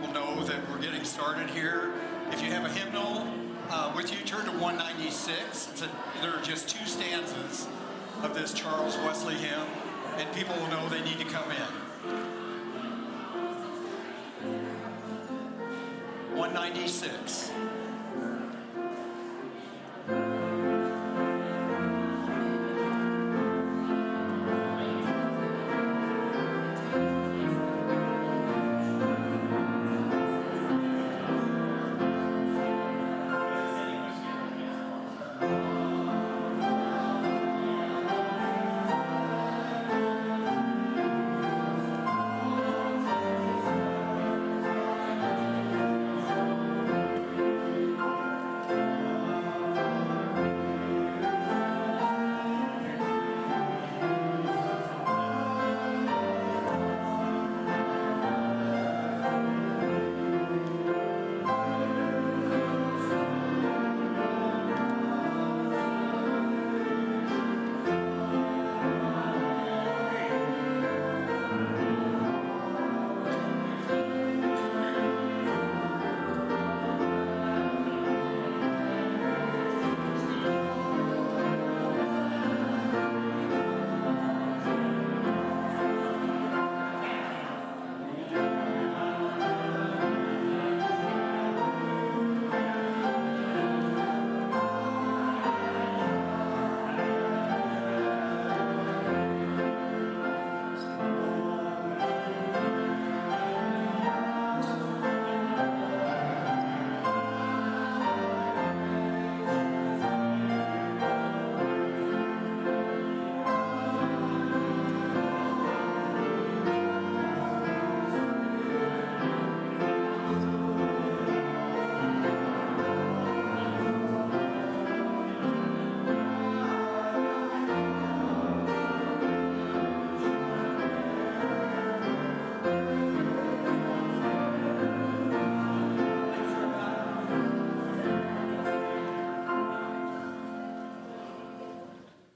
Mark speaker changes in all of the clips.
Speaker 1: people know that we're getting started here. If you have a hymnal with you, turn to 196. There are just two stanzas of this Charles Wesley hymn, and people will know they need to come in. 196.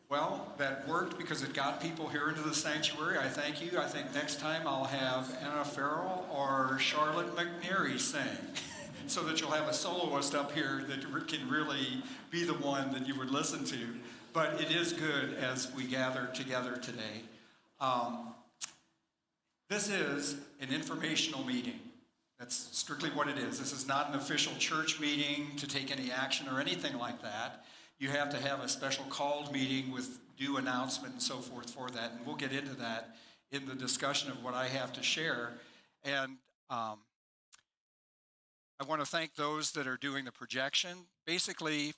Speaker 1: Well, that worked because it got people here into the sanctuary. I thank you. I think next time I'll have Anna Farrell or Charlotte McNary sing so that you'll have a soloist up here that can really be the one that you would listen to. But it is good as we gather together today. This is an informational meeting. That's strictly what it is. This is not an official church meeting to take any action or anything like that. You have to have a special called meeting with due announcement and so forth for that, and we'll get into that in the discussion of what I have to share. And I want to thank those that are doing the projection. Basically,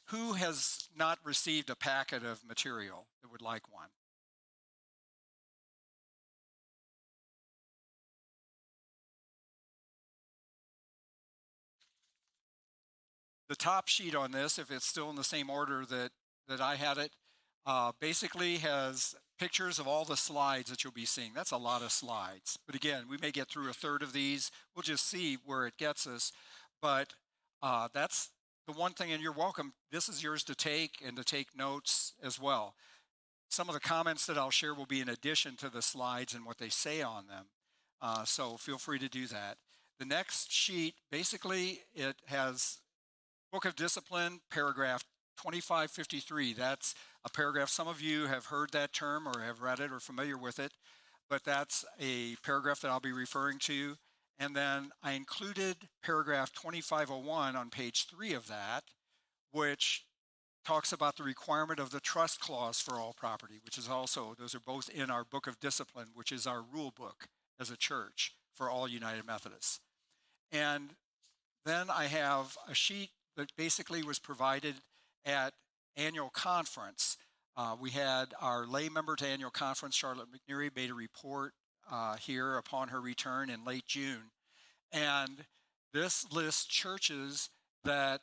Speaker 1: who has not received a packet of material that would like one? The top sheet on this, if it's still in the same order that I had it, basically has pictures of all the slides that you'll be seeing. That's a lot of slides. But again, we may get through a third of these. We'll just see where it gets us. But that's the one thing, and you're welcome. This is yours to take and to take notes as well. Some of the comments that I'll share will be in addition to the slides and what they say on them. So feel free to do that. The next sheet, basically, it has Book of Discipline, paragraph 2553. That's a paragraph. Some of you have heard that term or have read it or familiar with it, but that's a paragraph that I'll be referring to. And then I included paragraph 2501 on page 3 of that, which talks about the requirement of the trust clause for all property, which is also, those are both in our Book of Discipline, which is our rule book as a church for all United Methodists. And then I have a sheet that basically was provided at annual conference. We had our lay member to annual conference, Charlotte McNary, made a report here upon her return in late June. And this lists churches that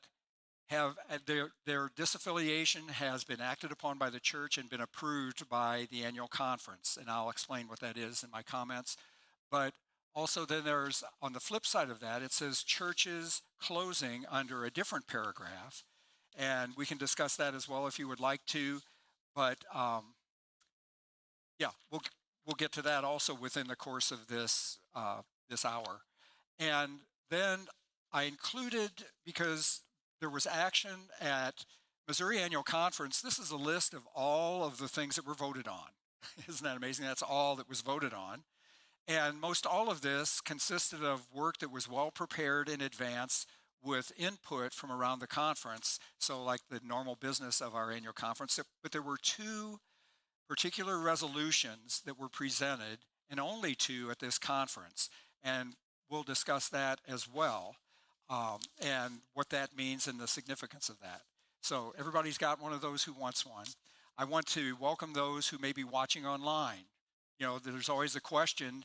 Speaker 1: have their disaffiliation has been acted upon by the church and been approved by the annual conference. And I'll explain what that is in my comments. But also then there's, on the flip side of that, it says churches closing under a different paragraph. And we can discuss that as well if you would like to. But yeah, we'll get to that also within the course of this, this hour. And then I included, because there was action at Missouri Annual Conference, this is a list of all of the things that were voted on. Isn't that amazing? That's all that was voted on. And most all of this consisted of work that was well prepared in advance with input from around the conference. So, like the normal business of our annual conference. But there were two particular resolutions that were presented, and only two at this conference. And we'll discuss that as well, and what that means and the significance of that. So, everybody's got one of those who wants one. I want to welcome those who may be watching online. There's always a question,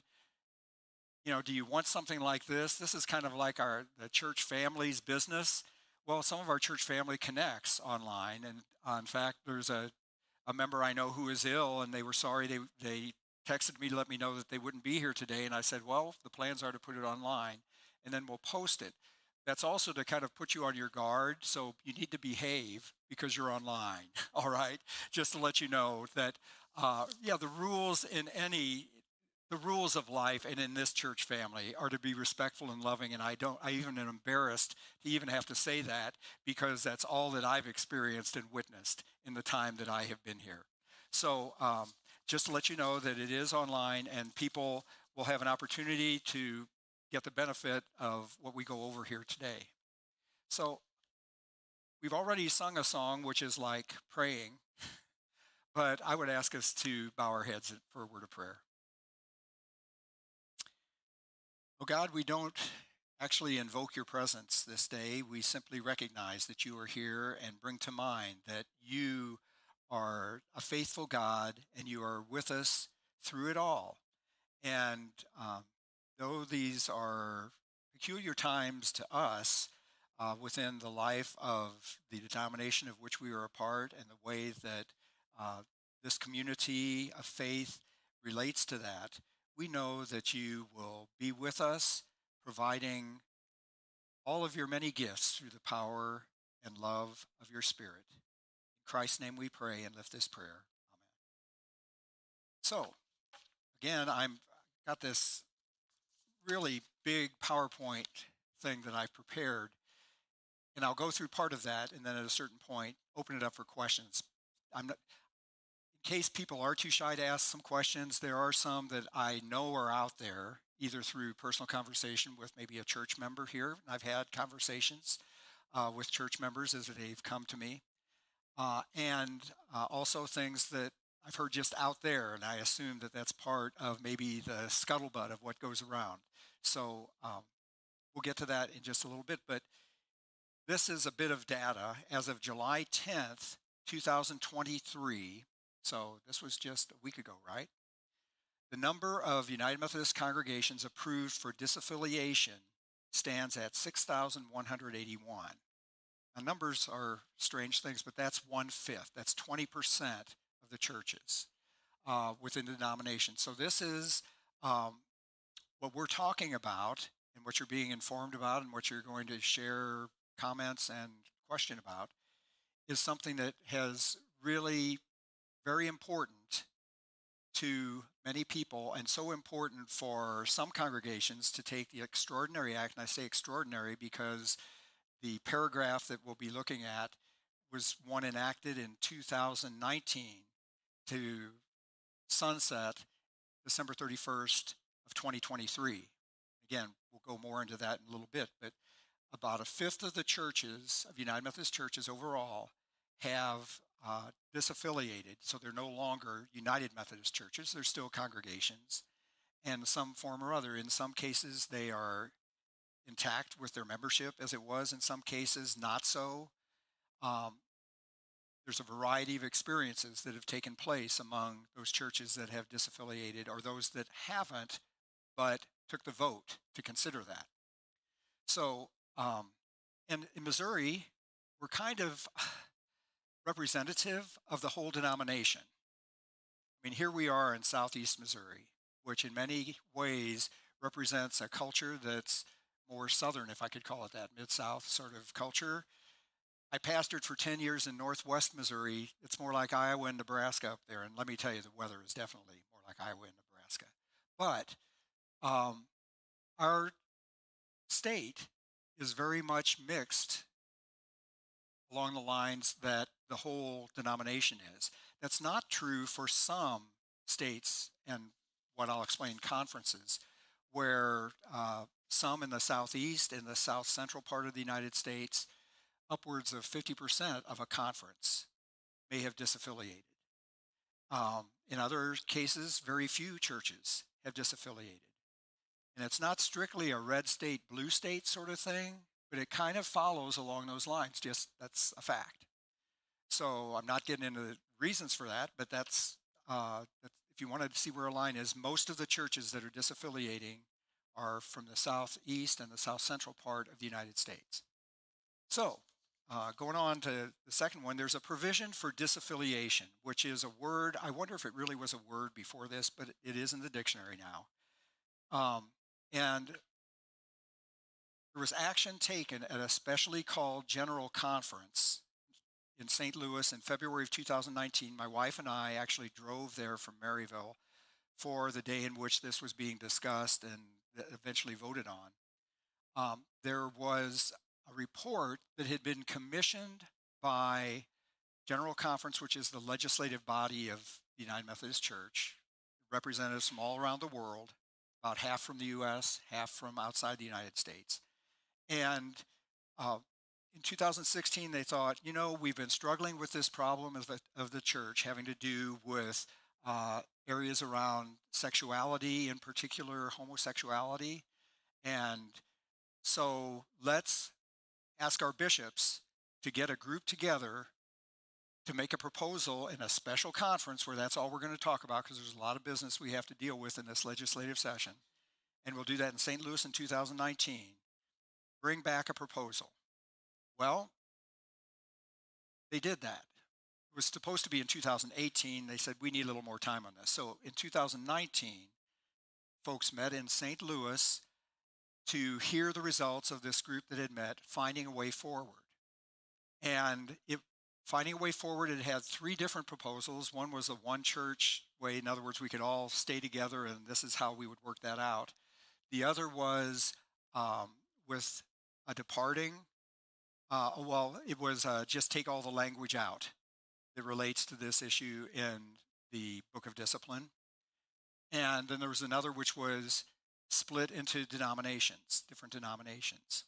Speaker 1: do you want something like this? This is kind of like the church family's business. Well, some of our church family connects online, and in fact, there's a member I know who is ill, and they were sorry. They texted me to let me know that they wouldn't be here today, and I said, well, the plans are to put it online, and then we'll post it. That's also to kind of put you on your guard, so you need to behave because you're online. All right, just to let you know that, yeah, the rules of life and in this church family are to be respectful and loving. And I even am embarrassed to even have to say that, because that's all that I've experienced and witnessed in the time that I have been here. So, just to let you know that it is online, and people will have an opportunity to get the benefit of what we go over here today. So, we've already sung a song which is like praying, but I would ask us to bow our heads for a word of prayer. Oh God, we don't actually invoke your presence this day. We simply recognize that you are here and bring to mind that you are a faithful God and you are with us through it all. And though these are peculiar times to us within the life of the denomination of which we are a part, and the way that this community of faith relates to that, we know that you will be with us, providing all of your many gifts through the power and love of your Spirit. In Christ's name we pray and lift this prayer. Amen. So, again, I'm got this really big PowerPoint thing that I've prepared, and I'll go through part of that, and then at a certain point, open it up for questions. I'm not, in case people are too shy to ask some questions, there are some that I know are out there, either through personal conversation with maybe a church member here. I've had conversations with church members as they've come to me, and also things that I've heard just out there, and I assume that that's part of maybe the scuttlebutt of what goes around. So, we'll get to that in just a little bit, but this is a bit of data as of July 10th, 2023. So this was just a week ago, right? The number of United Methodist congregations approved for disaffiliation stands at 6,181. Now, numbers are strange things, but that's 1/5. That's 20% of the churches within the denomination. So this is what we're talking about, and what you're being informed about, and what you're going to share comments and question about, is something that has really very important to many people, and so important for some congregations to take the extraordinary act. And I say extraordinary because the paragraph that we'll be looking at was one enacted in 2019 to sunset December 31st of 2023. Again, we'll go more into that in a little bit, but about 1/5 of the churches, of United Methodist churches overall, have disaffiliated. So they're no longer United Methodist churches. They're still congregations, and some form or other. In some cases, they are intact with their membership as it was. In some cases, not so. Um, there's a variety of experiences that have taken place among those churches that have disaffiliated, or those that haven't, but took the vote to consider that. So, and in Missouri, we're kind of representative of the whole denomination. I mean, here we are in Southeast Missouri, which in many ways represents a culture that's more Southern, if I could call it that, Mid-South sort of culture. I pastored for 10 years in Northwest Missouri. It's more like Iowa and Nebraska up there. And let me tell you, the weather is definitely more like Iowa and Nebraska. But our state is very much mixed along the lines that the whole denomination is. That's not true for some states and what I'll explain conferences, where some in the southeast and the south central part of the United States, upwards of 50% of a conference may have disaffiliated. In other cases, very few churches have disaffiliated. And it's not strictly a red state, blue state sort of thing, but it kind of follows along those lines. Just that's a fact. So I'm not getting into the reasons for that, but if you wanted to see where a line is, most of the churches that are disaffiliating are from the southeast and the south central part of the United States. So going on to the second one, there's a provision for disaffiliation, which is a word. I wonder if it really was a word before this, but it is in the dictionary now. And there was action taken at a specially called General Conference in St. Louis in February of 2019. My wife and I actually drove there from Maryville for the day in which this was being discussed and eventually voted on. There was a report that had been commissioned by General Conference, which is the legislative body of the United Methodist Church, representatives from all around the world, about half from the U.S., half from outside the United States. And in 2016, they thought, we've been struggling with this problem of the church having to do with areas around sexuality, in particular homosexuality. And so let's ask our bishops to get a group together to make a proposal in a special conference where that's all we're going to talk about, because there's a lot of business we have to deal with in this legislative session. And we'll do that in St. Louis in 2019. Bring back a proposal. Well, they did that. It was supposed to be in 2018. They said, we need a little more time on this. So in 2019, folks met in St. Louis to hear the results of this group that had met, finding a way forward. And finding a way forward, it had three different proposals. One was a one church way. In other words, we could all stay together and this is how we would work that out. The other was with a departing. It was just take all the language out that relates to this issue in the Book of Discipline. And then there was another which was split into denominations, different denominations.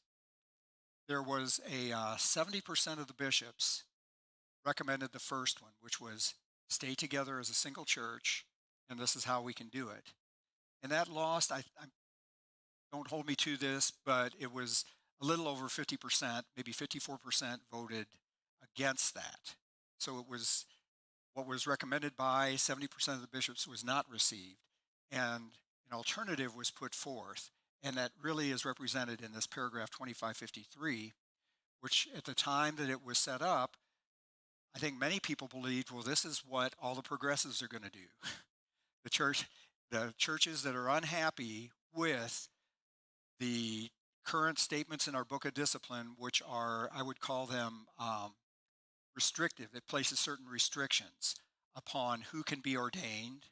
Speaker 1: There was 70% of the bishops recommended the first one, which was stay together as a single church, and this is how we can do it. And that lost, don't hold me to this, but it was a little over 50%, maybe 54% voted against that. So it was what was recommended by 70% of the bishops was not received, and an alternative was put forth, and that really is represented in this paragraph 2553, which at the time that it was set up, I think many people believed, well, this is what all the progressives are going to do. The churches that are unhappy with the current statements in our Book of Discipline, which are, I would call them restrictive. It places certain restrictions upon who can be ordained.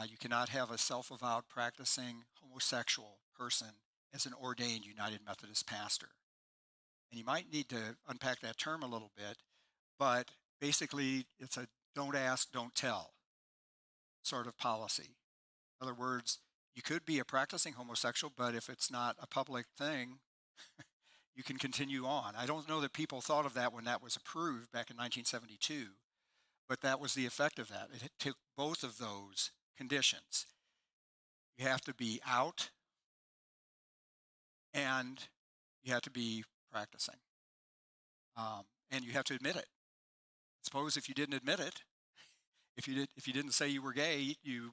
Speaker 1: You cannot have a self-avowed practicing homosexual person as an ordained United Methodist pastor. And you might need to unpack that term a little bit, but basically it's a don't ask, don't tell sort of policy. In other words, you could be a practicing homosexual, but if it's not a public thing, you can continue on. I don't know that people thought of that when that was approved back in 1972, but that was the effect of that. It took both of those conditions. You have to be out and you have to be practicing. And you have to admit it. Suppose if you didn't admit it, if you didn't say you were gay, you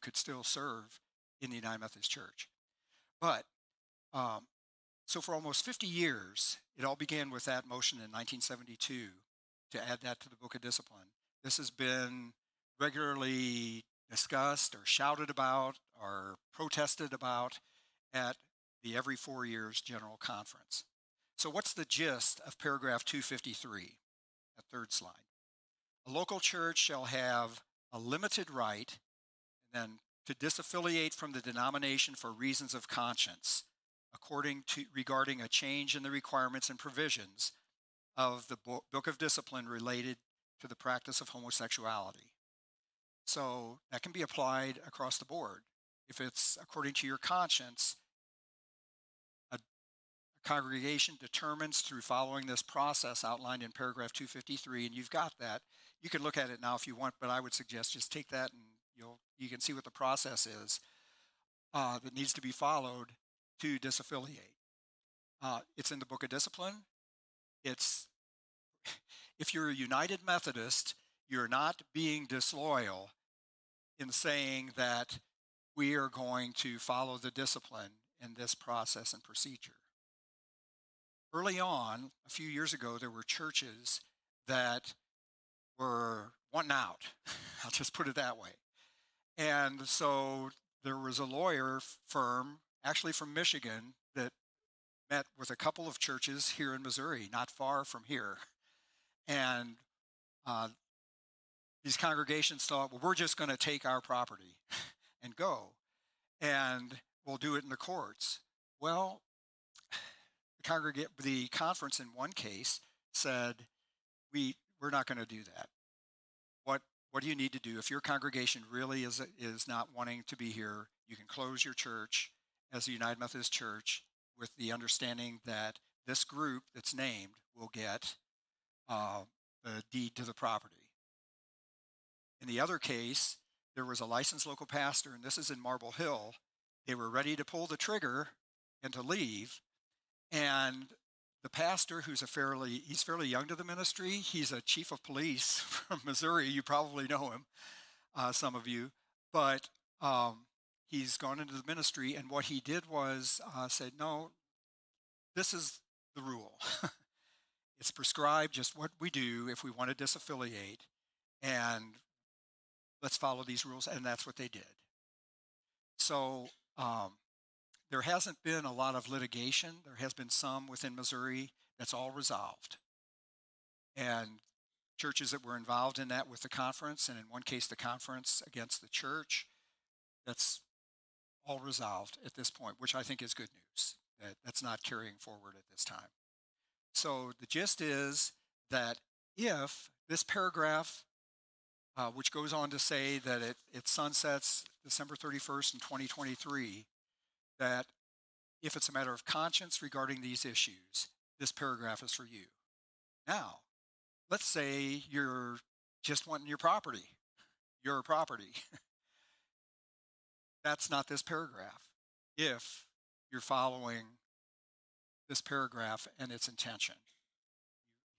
Speaker 1: could still serve in the United Methodist Church. But so for almost 50 years, it all began with that motion in 1972 to add that to the Book of Discipline. This has been regularly discussed or shouted about or protested about at the every 4 years General Conference. So what's the gist of paragraph 253, that third slide? A local church shall have a limited right, and then to disaffiliate from the denomination for reasons of conscience, according to regarding a change in the requirements and provisions of the Book of Discipline related to the practice of homosexuality. So that can be applied across the board. If it's according to your conscience, a congregation determines through following this process outlined in paragraph 253, and you've got that. You can look at it now if you want, but I would suggest just take that and you can see what the process is that needs to be followed to disaffiliate. It's in the Book of Discipline. It's if you're a United Methodist, you're not being disloyal in saying that we are going to follow the discipline in this process and procedure. Early on, a few years ago, there were churches that were wanting out. I'll just put it that way. And so there was a lawyer firm, actually from Michigan, that met with a couple of churches here in Missouri, not far from here. And these congregations thought, well, we're just going to take our property and go, and we'll do it in the courts. Well, the conference in one case said, we're not going to do that. What do you need to do? If your congregation really is not wanting to be here, you can close your church as a United Methodist Church with the understanding that this group that's named will get the deed to the property. In the other case, there was a licensed local pastor, and this is in Marble Hill. They were ready to pull the trigger and to leave. And the pastor, he's fairly young to the ministry. He's a chief of police from Missouri. You probably know him, some of you. But he's gone into the ministry, and what he did was said, no, this is the rule. It's prescribed just what we do if we want to disaffiliate, and let's follow these rules, and that's what they did. So there hasn't been a lot of litigation. There has been some within Missouri. That's all resolved. And churches that were involved in that with the conference, and in one case the conference against the church, that's all resolved at this point, which I think is good news. That's not carrying forward at this time. So the gist is that if this paragraph, which goes on to say that it sunsets December 31st in 2023, that if it's a matter of conscience regarding these issues, this paragraph is for you. Now, let's say you're just wanting your property. That's not this paragraph. If you're following this paragraph and its intention.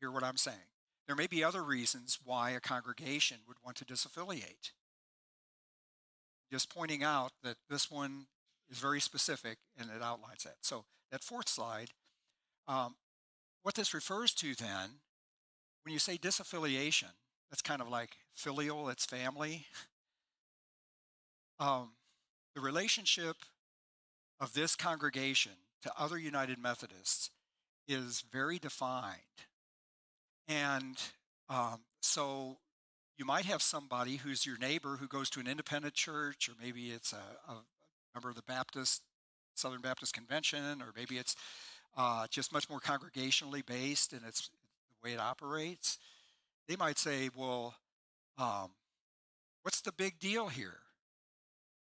Speaker 1: You hear what I'm saying? There may be other reasons why a congregation would want to disaffiliate. Just pointing out that this one is very specific and it outlines that. So that fourth slide, what this refers to then, when you say disaffiliation, that's kind of like filial, it's family. The relationship of this congregation to other United Methodists is very defined. And so you might have somebody who's your neighbor who goes to an independent church, or maybe it's a member of the Southern Baptist Convention, or maybe it's just much more congregationally based and it's the way it operates. They might say, well, what's the big deal here?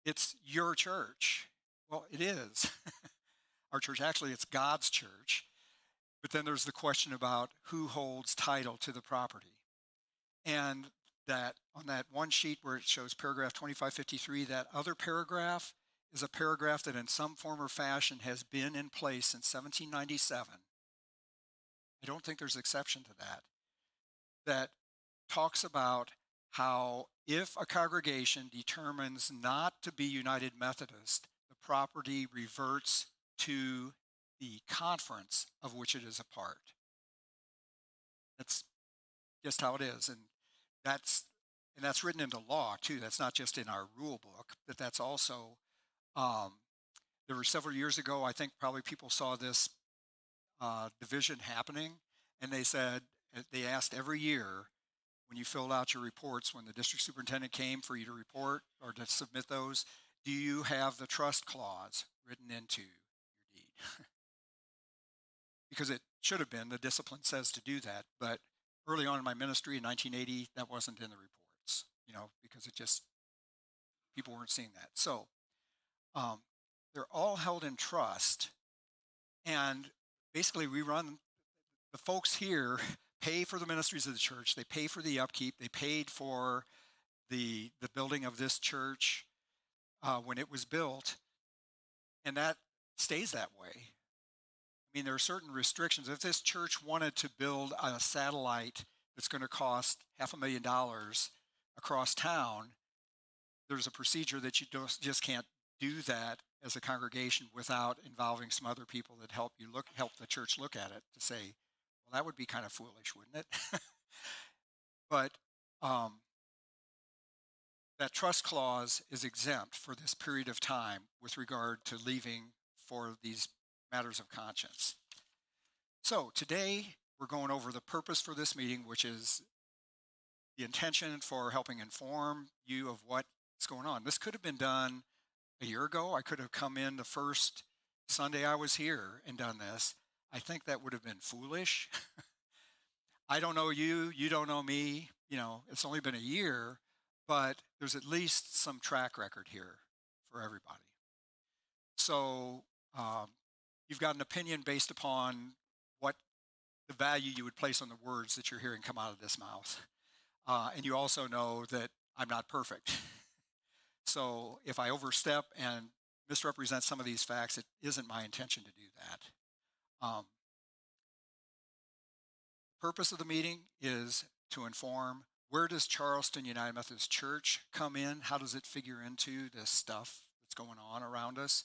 Speaker 1: It's your church. Well, it is. Our church, actually, it's God's church. But then there's the question about who holds title to the property. And that on that one sheet where it shows paragraph 2553, that other paragraph is a paragraph that in some form or fashion has been in place since 1797. I don't think there's exception to that. That talks about how if a congregation determines not to be United Methodist, the property reverts to the conference of which it is a part. That's just how it is, and that's written into law too. That's not just in our rule book, but that's also there were several years ago. I think probably people saw this division happening, and they asked every year, when you filled out your reports, when the district superintendent came for you to report or to submit those, do you have the trust clause written into your deed? Because it should have been. The discipline says to do that. But early on in my ministry in 1980, that wasn't in the reports, because it just, people weren't seeing that. So um, they're all held in trust. And basically, we run, the folks here pay for the ministries of the church. They pay for the upkeep. They paid for the building of this church when it was built. And that stays that way. I mean, there are certain restrictions. If this church wanted to build a satellite that's going to cost $500,000 across town, there's a procedure that you just can't do that as a congregation without involving some other people that help the church look at it to say, well, that would be kind of foolish, wouldn't it? But that trust clause is exempt for this period of time with regard to leaving for these matters of conscience. So today we're going over the purpose for this meeting, which is the intention for helping inform you of what's going on. This could have been done a year ago. I could have come in the first Sunday I was here and done this. I think that would have been foolish. I don't know you, you don't know me. It's only been a year, but there's at least some track record here for everybody. So you've got an opinion based upon what the value you would place on the words that you're hearing come out of this mouth. And you also know that I'm not perfect. So if I overstep and misrepresent some of these facts, it isn't my intention to do that. Purpose of the meeting is to inform, where does Charleston United Methodist Church come in? How does it figure into this stuff that's going on around us?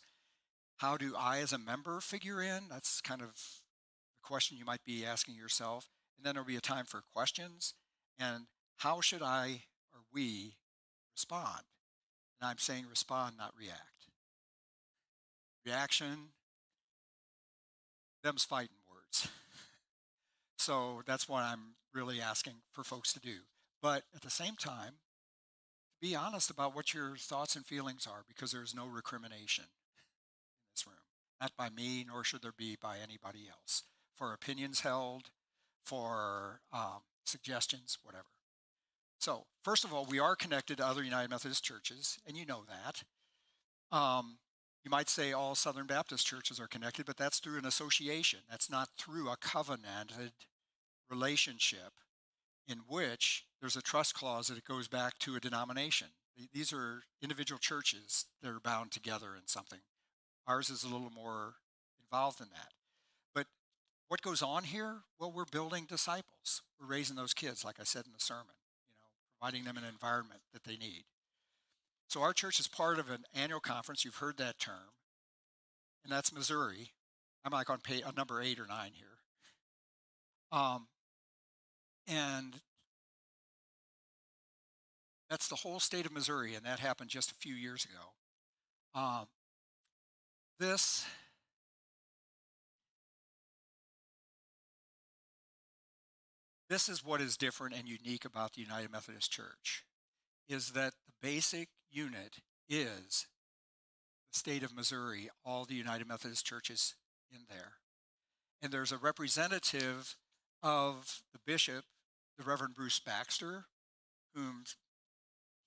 Speaker 1: How do I as a member figure in? That's kind of the question you might be asking yourself. And then there'll be a time for questions. And how should I or we respond? And I'm saying respond, not react. Reaction, them's fighting words. So that's what I'm really asking for folks to do. But at the same time, be honest about what your thoughts and feelings are, because there's no recrimination in this room. Not by me, nor should there be by anybody else. For opinions held, for suggestions, whatever. So first of all, we are connected to other United Methodist churches, and you know that. You might say all Southern Baptist churches are connected, but that's through an association. That's not through a covenanted relationship in which there's a trust clause that it goes back to a denomination. These are individual churches that are bound together in something. Ours is a little more involved than that. But what goes on here? Well, we're building disciples. We're raising those kids, like I said in the sermon, providing them an environment that they need. So our church is part of an annual conference. You've heard that term, and that's Missouri. I'm like on number 8 or 9 here. And that's the whole state of Missouri, and that happened just a few years ago. This is what is different and unique about the United Methodist Church, is that the basic unit is the state of Missouri, all the United Methodist churches in there. And there's a representative of the bishop, the Reverend Bruce Baxter, whom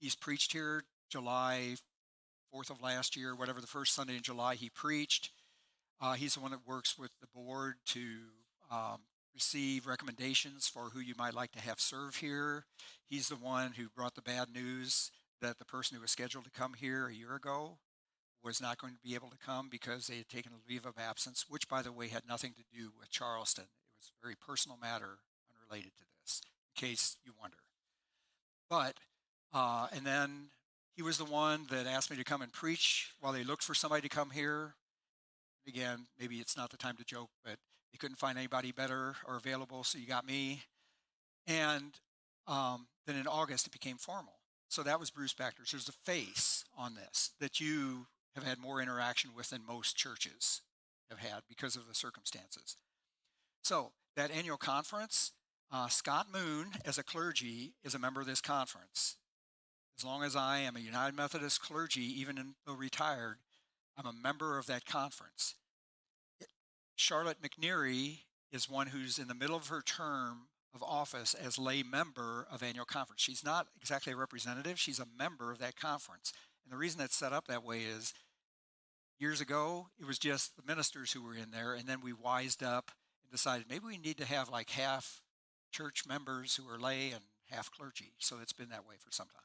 Speaker 1: he's preached here July 4th of last year, whatever, the first Sunday in July he preached. He's the one that works with the board to receive recommendations for who you might like to have serve here. He's the one who brought the bad news that the person who was scheduled to come here a year ago was not going to be able to come because they had taken a leave of absence, which, by the way, had nothing to do with Charleston. It was a very personal matter unrelated to this, in case you wonder. But, and then he was the one that asked me to come and preach while they looked for somebody to come here. Again, maybe it's not the time to joke, but they couldn't find anybody better or available, so you got me. And then in August, it became formal. So that was Bruce Baxter. So there's a face on this that you have had more interaction with than most churches have had because of the circumstances. So that annual conference, Scott Moon, as a clergy, is a member of this conference. As long as I am a United Methodist clergy, even though retired, I'm a member of that conference. Charlotte McNeary is one who's in the middle of her term of office as lay member of annual conference. She's not exactly a representative, she's a member of that conference. And the reason it's set up that way is years ago, it was just the ministers who were in there, and then we wised up and decided maybe we need to have like half church members who are lay and half clergy. So it's been that way for some time.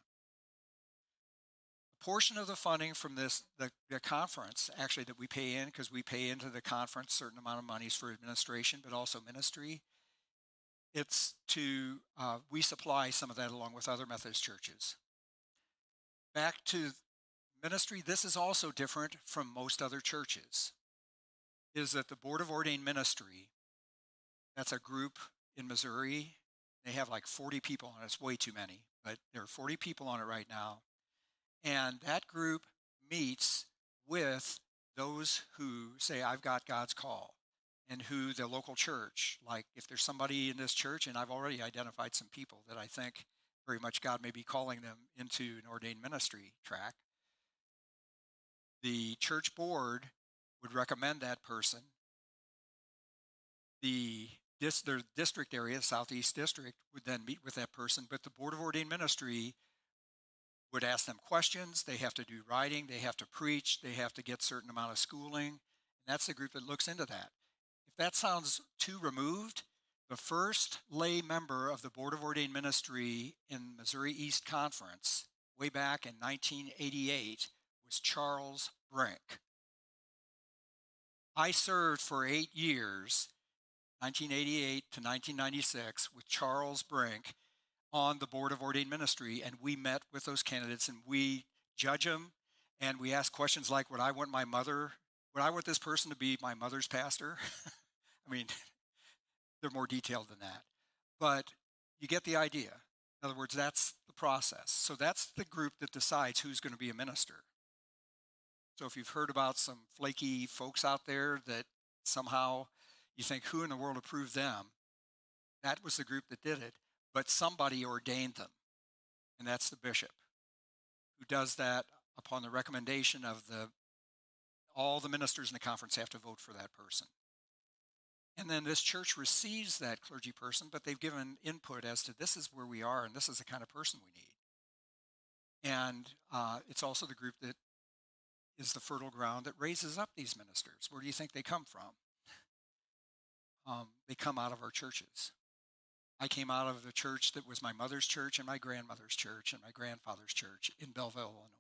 Speaker 1: A portion of the funding from the conference, actually, that we pay in, because we pay into the conference certain amount of monies for administration, but also ministry. It's to we supply some of that along with other Methodist churches. Back to ministry, this is also different from most other churches, is that the Board of Ordained Ministry, that's a group in Missouri. They have like 40 people on it. It's way too many, but there are 40 people on it right now. And that group meets with those who say, I've got God's call, and who the local church, like if there's somebody in this church, and I've already identified some people that I think very much God may be calling them into an ordained ministry track, the church board would recommend that person. Their district area, Southeast District, would then meet with that person, but the Board of Ordained Ministry would ask them questions. They have to do writing, they have to preach, they have to get a certain amount of schooling, and that's the group that looks into that. If that sounds too removed, the first lay member of the Board of Ordained Ministry in Missouri East Conference, way back in 1988, was Charles Brink. I served for 8 years, 1988 to 1996, with Charles Brink on the Board of Ordained Ministry, and we met with those candidates and we judge them, and we ask questions like, would I want this person to be my mother's pastor? I mean, they're more detailed than that, but you get the idea. In other words, that's the process. So that's the group that decides who's going to be a minister. So if you've heard about some flaky folks out there that somehow you think, who in the world approved them? That was the group that did it, but somebody ordained them, and that's the bishop, who does that upon the recommendation of all the ministers in the conference have to vote for that person. And then this church receives that clergy person, but they've given input as to this is where we are and this is the kind of person we need. And it's also the group that is the fertile ground that raises up these ministers. Where do you think they come from? They come out of our churches. I came out of the church that was my mother's church and my grandmother's church and my grandfather's church in Belleville, Illinois.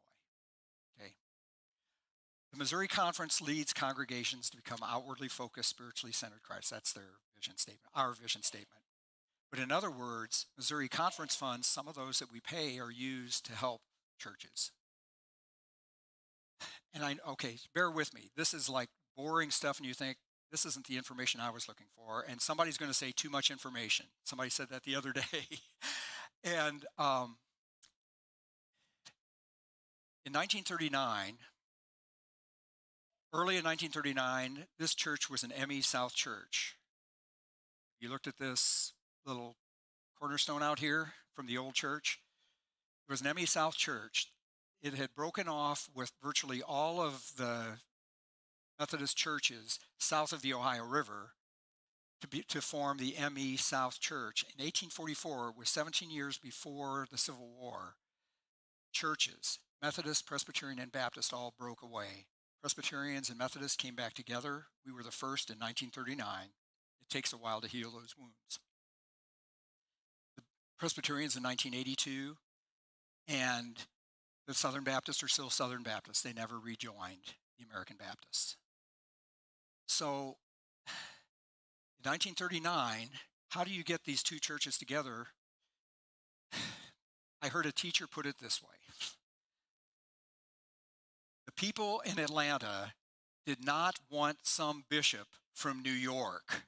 Speaker 1: Okay. The Missouri Conference leads congregations to become outwardly focused, spiritually centered Christ. That's their vision statement, our vision statement. But in other words, Missouri Conference funds, some of those that we pay are used to help churches. And okay, bear with me. This is like boring stuff, and you think, this isn't the information I was looking for. And somebody's going to say too much information. Somebody said that the other day. And in 1939, early in 1939, this church was an ME South church. You looked at this little cornerstone out here from the old church. It was an ME South church. It had broken off with virtually all of the Methodist churches south of the Ohio River to form the ME South Church. In 1844, was 17 years before the Civil War, churches, Methodist, Presbyterian, and Baptist, all broke away. Presbyterians and Methodists came back together. We were the first in 1939. It takes a while to heal those wounds. The Presbyterians in 1982, and the Southern Baptists are still Southern Baptists. They never rejoined the American Baptists. So in 1939, how do you get these two churches together? I heard a teacher put it this way. The people in Atlanta did not want some bishop from New York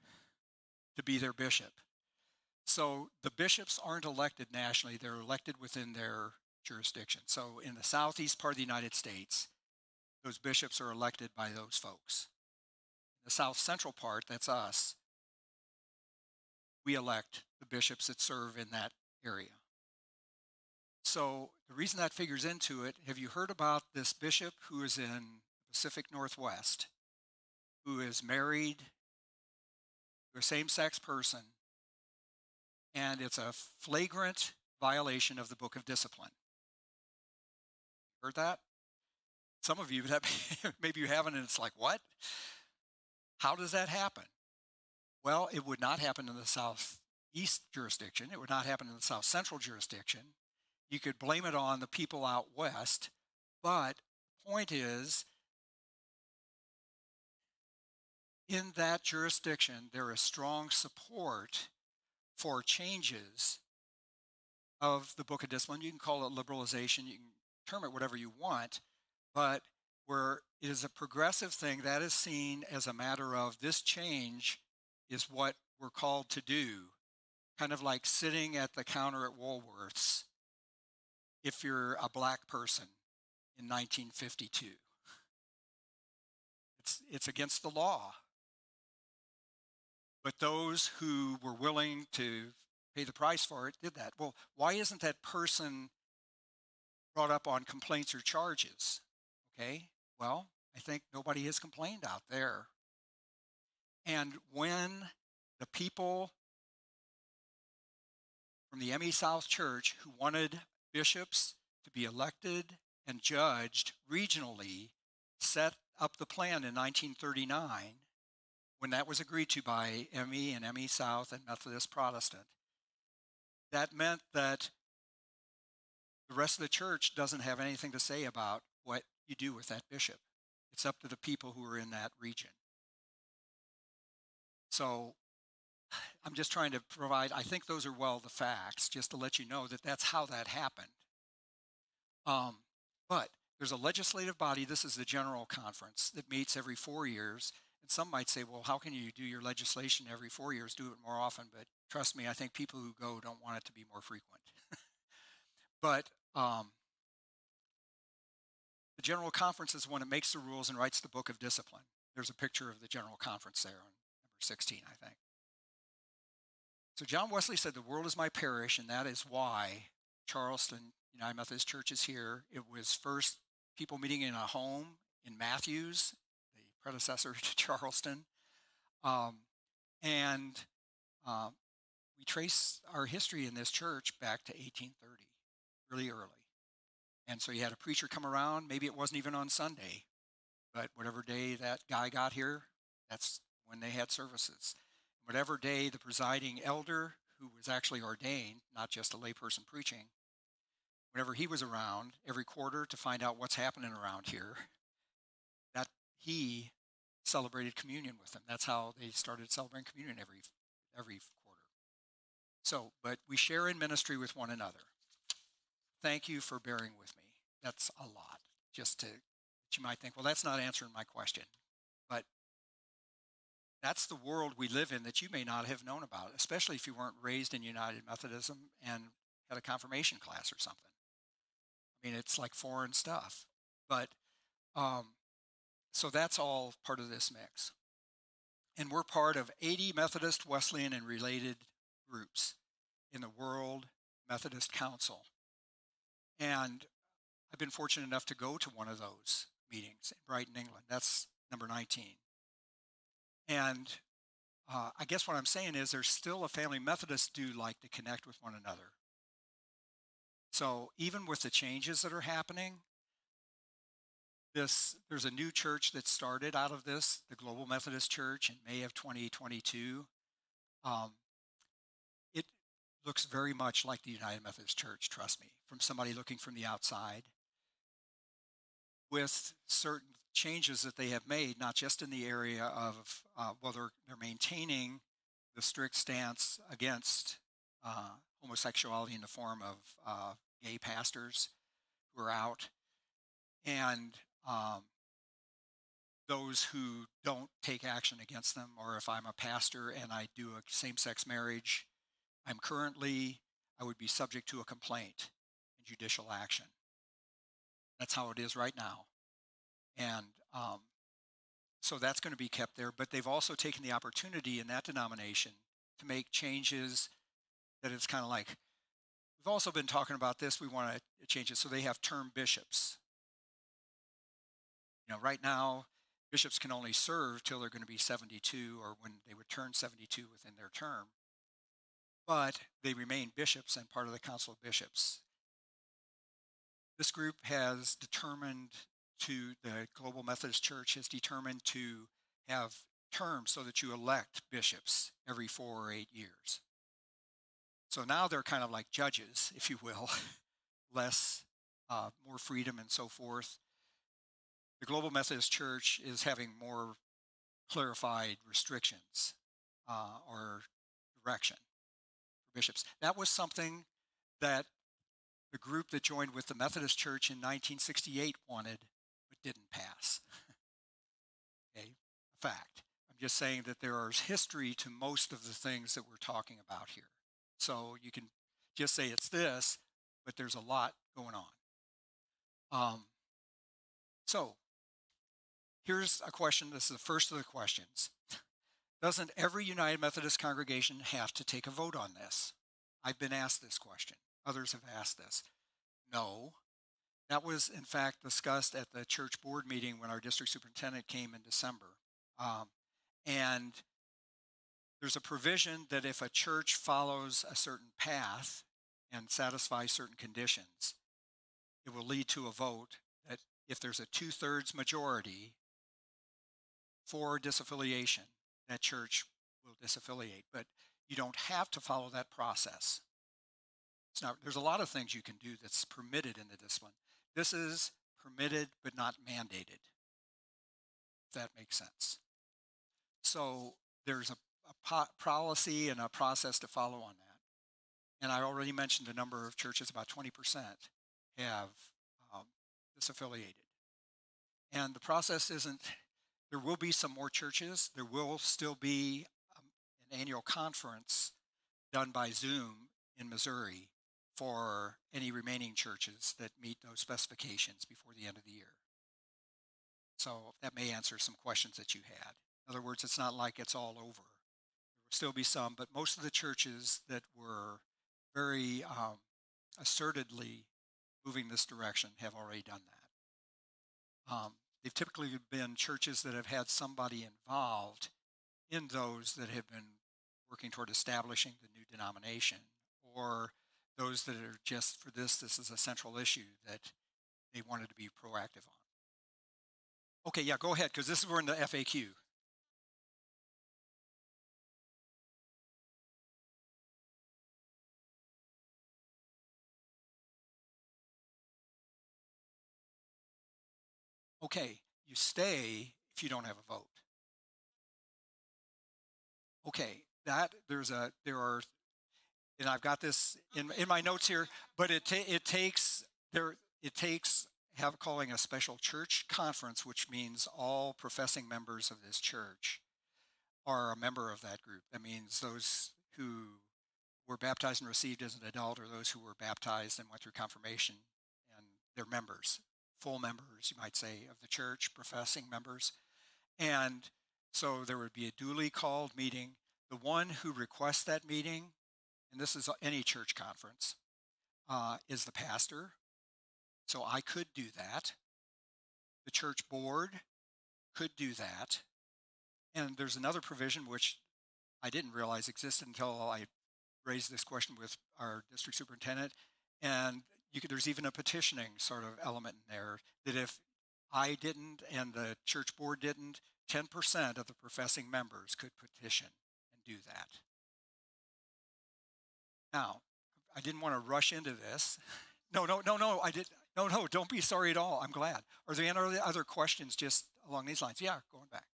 Speaker 1: to be their bishop. So the bishops aren't elected nationally, they're elected within their jurisdiction. So in the southeast part of the United States, those bishops are elected by those folks. In the south central part, that's us, we elect the bishops that serve in that area. So the reason that figures into it, have you heard about this bishop who is in the Pacific Northwest, who is married to a same-sex person, and it's a flagrant violation of the Book of Discipline? Heard that? Some of you that maybe you haven't, and it's like, what? How does that happen? Well, it would not happen in the Southeast jurisdiction. It would not happen in the South Central jurisdiction. You could blame it on the people out west, but the point is, in that jurisdiction, there is strong support for changes of the Book of Discipline. You can call it liberalization, you can term it whatever you want, but where it is a progressive thing, that is seen as a matter of this change is what we're called to do, kind of like sitting at the counter at Woolworths if you're a black person in 1952. It's against the law. But those who were willing to pay the price for it did that. Well, why isn't that person brought up on complaints or charges? Okay, well, I think nobody has complained out there. And when the people from the ME South Church who wanted bishops to be elected and judged regionally set up the plan in 1939, when that was agreed to by ME and ME South and Methodist Protestant, that meant that the rest of the church doesn't have anything to say about what you do with that bishop. It's up to the people who are in that region. So I'm just trying to provide, I think those are the facts, just to let you know that that's how that happened. But there's a legislative body, this is the General Conference, that meets every 4 years. And some might say, well, how can you do your legislation every 4 years? Do it more often. But trust me, I think people who go don't want it to be more frequent. But the General Conference is one that makes the rules and writes the Book of Discipline. There's a picture of the General Conference there on number 16, I think. So John Wesley said, the world is my parish, and that is why Charleston United Methodist Church is here. It was first people meeting in a home in Matthews, the predecessor to Charleston. And we trace our history in this church back to 1830, really early. And so you had a preacher come around, maybe it wasn't even on Sunday, but whatever day that guy got here, that's when they had services. Whatever day the presiding elder, who was actually ordained, not just a layperson preaching, whenever he was around every quarter to find out what's happening around here, that he celebrated communion with them. That's how they started celebrating communion every quarter. So, but we share in ministry with one another. Thank you for bearing with me. That's a lot. You might think, well, that's not answering my question. But that's the world we live in that you may not have known about, especially if you weren't raised in United Methodism and had a confirmation class or something. I mean, it's like foreign stuff. But so that's all part of this mix. And we're part of 80 Methodist, Wesleyan, and related groups in the World Methodist Council. And I've been fortunate enough to go to one of those meetings in Brighton, England. That's number 19. And I guess what I'm saying is there's still a family. Methodists do like to connect with one another. So even with the changes that are happening, there's a new church that started out of this, the Global Methodist Church, in May of 2022. It looks very much like the United Methodist Church, trust me, from somebody looking from the outside, with certain changes that they have made, not just in the area of whether they're maintaining the strict stance against homosexuality in the form of gay pastors who are out, and those who don't take action against them, or if I'm a pastor and I do a same-sex marriage, I would be subject to a complaint and judicial action. That's how it is right now. And so that's going to be kept there. But they've also taken the opportunity in that denomination to make changes that it's kind of like, we've also been talking about this, we want to change it. So they have term bishops. Right now, bishops can only serve till they're going to be 72 or when they would turn 72 within their term. But they remain bishops and part of the Council of Bishops. This group has determined the Global Methodist Church has determined to have terms so that you elect bishops every 4 or 8 years. So now they're kind of like judges, if you will, more freedom and so forth. The Global Methodist Church is having more clarified restrictions or direction for bishops. That was something that the group that joined with the Methodist Church in 1968 wanted, but didn't pass. Okay, a fact. I'm just saying that there is history to most of the things that we're talking about here. So you can just say it's this, but there's a lot going on. So here's a question. This is the first of the questions. Doesn't every United Methodist congregation have to take a vote on this? I've been asked this question. Others have asked this. No. That was, in fact, discussed at the church board meeting when our district superintendent came in December. And there's a provision that if a church follows a certain path and satisfies certain conditions, it will lead to a vote that if there's a 2/3 majority for disaffiliation, that church will disaffiliate. But you don't have to follow that process. There's a lot of things you can do that's permitted in the discipline. This is permitted but not mandated, if that makes sense. So there's a policy and a process to follow on that. And I already mentioned the number of churches, about 20% have disaffiliated. And the process isn't, there will be some more churches. There will still be an annual conference done by Zoom in Missouri for any remaining churches that meet those specifications before the end of the year. So that may answer some questions that you had. In other words, it's not like it's all over. There will still be some, but most of the churches that were very assertedly moving this direction have already done that. They've typically been churches that have had somebody involved in those that have been working toward establishing the new denomination, or those that are just for this is a central issue that they wanted to be proactive on. Okay, yeah, go ahead, because this is we're in the FAQ. Okay, you stay if you don't have a vote. Okay, there are, and I've got this in my notes here, but it takes calling a special church conference, which means all professing members of this church are a member of that group. That means those who were baptized and received as an adult, or those who were baptized and went through confirmation, and they're members, full members, you might say, of the church, professing members. And so there would be a duly called meeting. The one who requests that meeting, and this is any church conference, is the pastor. So I could do that. The church board could do that. And there's another provision which I didn't realize existed until I raised this question with our district superintendent. And there's even a petitioning sort of element in there that if I didn't and the church board didn't, 10% of the professing members could petition and do that. Now, I didn't want to rush into this. No, don't be sorry at all. I'm glad. Are there any other questions just along these lines? Yeah, going back.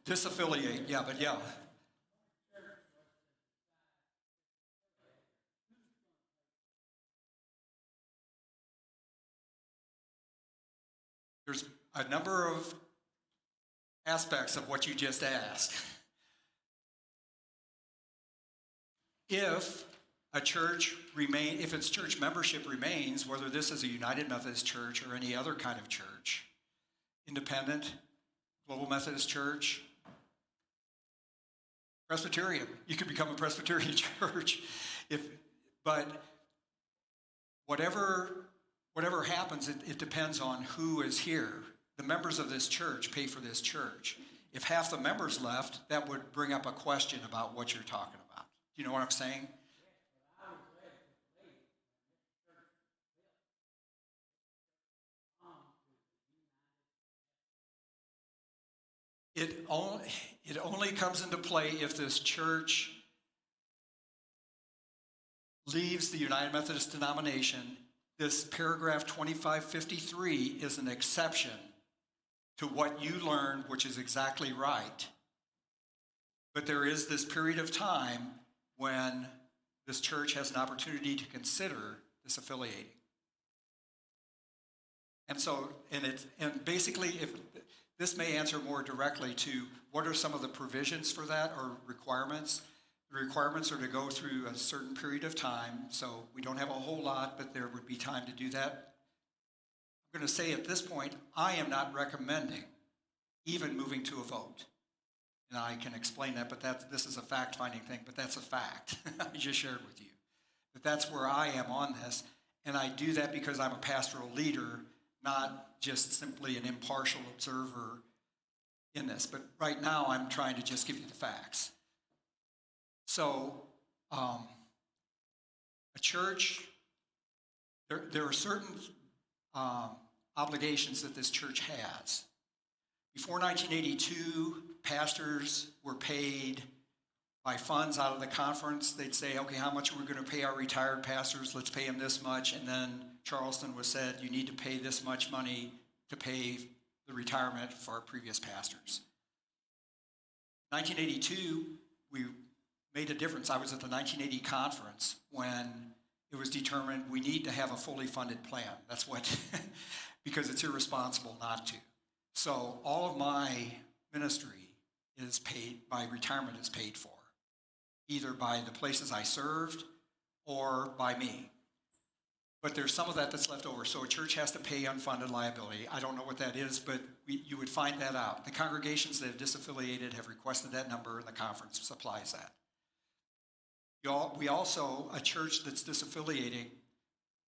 Speaker 1: Disaffiliate, yeah, but yeah. There's a number of aspects of what you just asked. If its church membership remains, whether this is a United Methodist Church or any other kind of church, Independent, Global Methodist Church, Presbyterian. You could become a Presbyterian church, but whatever happens, it depends on who is here. The members of this church pay for this church. If half the members left, that would bring up a question about what you're talking about. Do you know what I'm saying? It only comes into play if this church leaves the United Methodist denomination. This paragraph 2553 is an exception to what you learned, which is exactly right. But there is this period of time when this church has an opportunity to consider disaffiliating. And so, and basically, if this may answer more directly to what are some of the provisions for that or requirements. The requirements are to go through a certain period of time, so we don't have a whole lot, but there would be time to do that. I'm going to say at this point, I am not recommending even moving to a vote. And I can explain that, but this is a fact-finding thing, but that's a fact I just shared with you. But that's where I am on this, and I do that because I'm a pastoral leader, not just simply an impartial observer in this. But right now, I'm trying to just give you the facts. So, a church, there are certain obligations that this church has. Before 1982, pastors were paid by funds out of the conference. They'd say, okay, how much are we going to pay our retired pastors? Let's pay them this much. And then Charleston was said, you need to pay this much money to pay the retirement for our previous pastors. 1982, we made a difference. I was at the 1980 conference when it was determined we need to have a fully funded plan. That's what, because it's irresponsible not to. So all of my ministry is paid, my retirement is paid for, either by the places I served or by me. But there's some of that that's left over. So a church has to pay unfunded liability. I don't know what that is, but you would find that out. The congregations that have disaffiliated have requested that number, and the conference supplies that. We also, a church that's disaffiliating,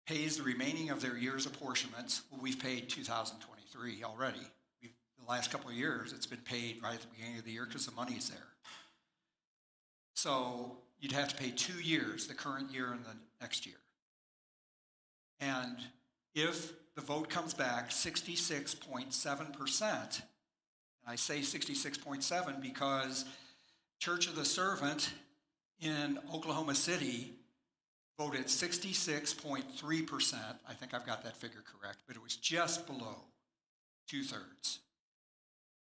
Speaker 1: pays the remaining of their year's apportionments. Well, we've paid 2023 already. The last couple of years, it's been paid right at the beginning of the year because the money's there. So you'd have to pay 2 years, the current year and the next year. And if the vote comes back 66.7%, and I say 66.7 because Church of the Servant in Oklahoma City voted 66.3%. I think I've got that figure correct, but it was just below 2/3.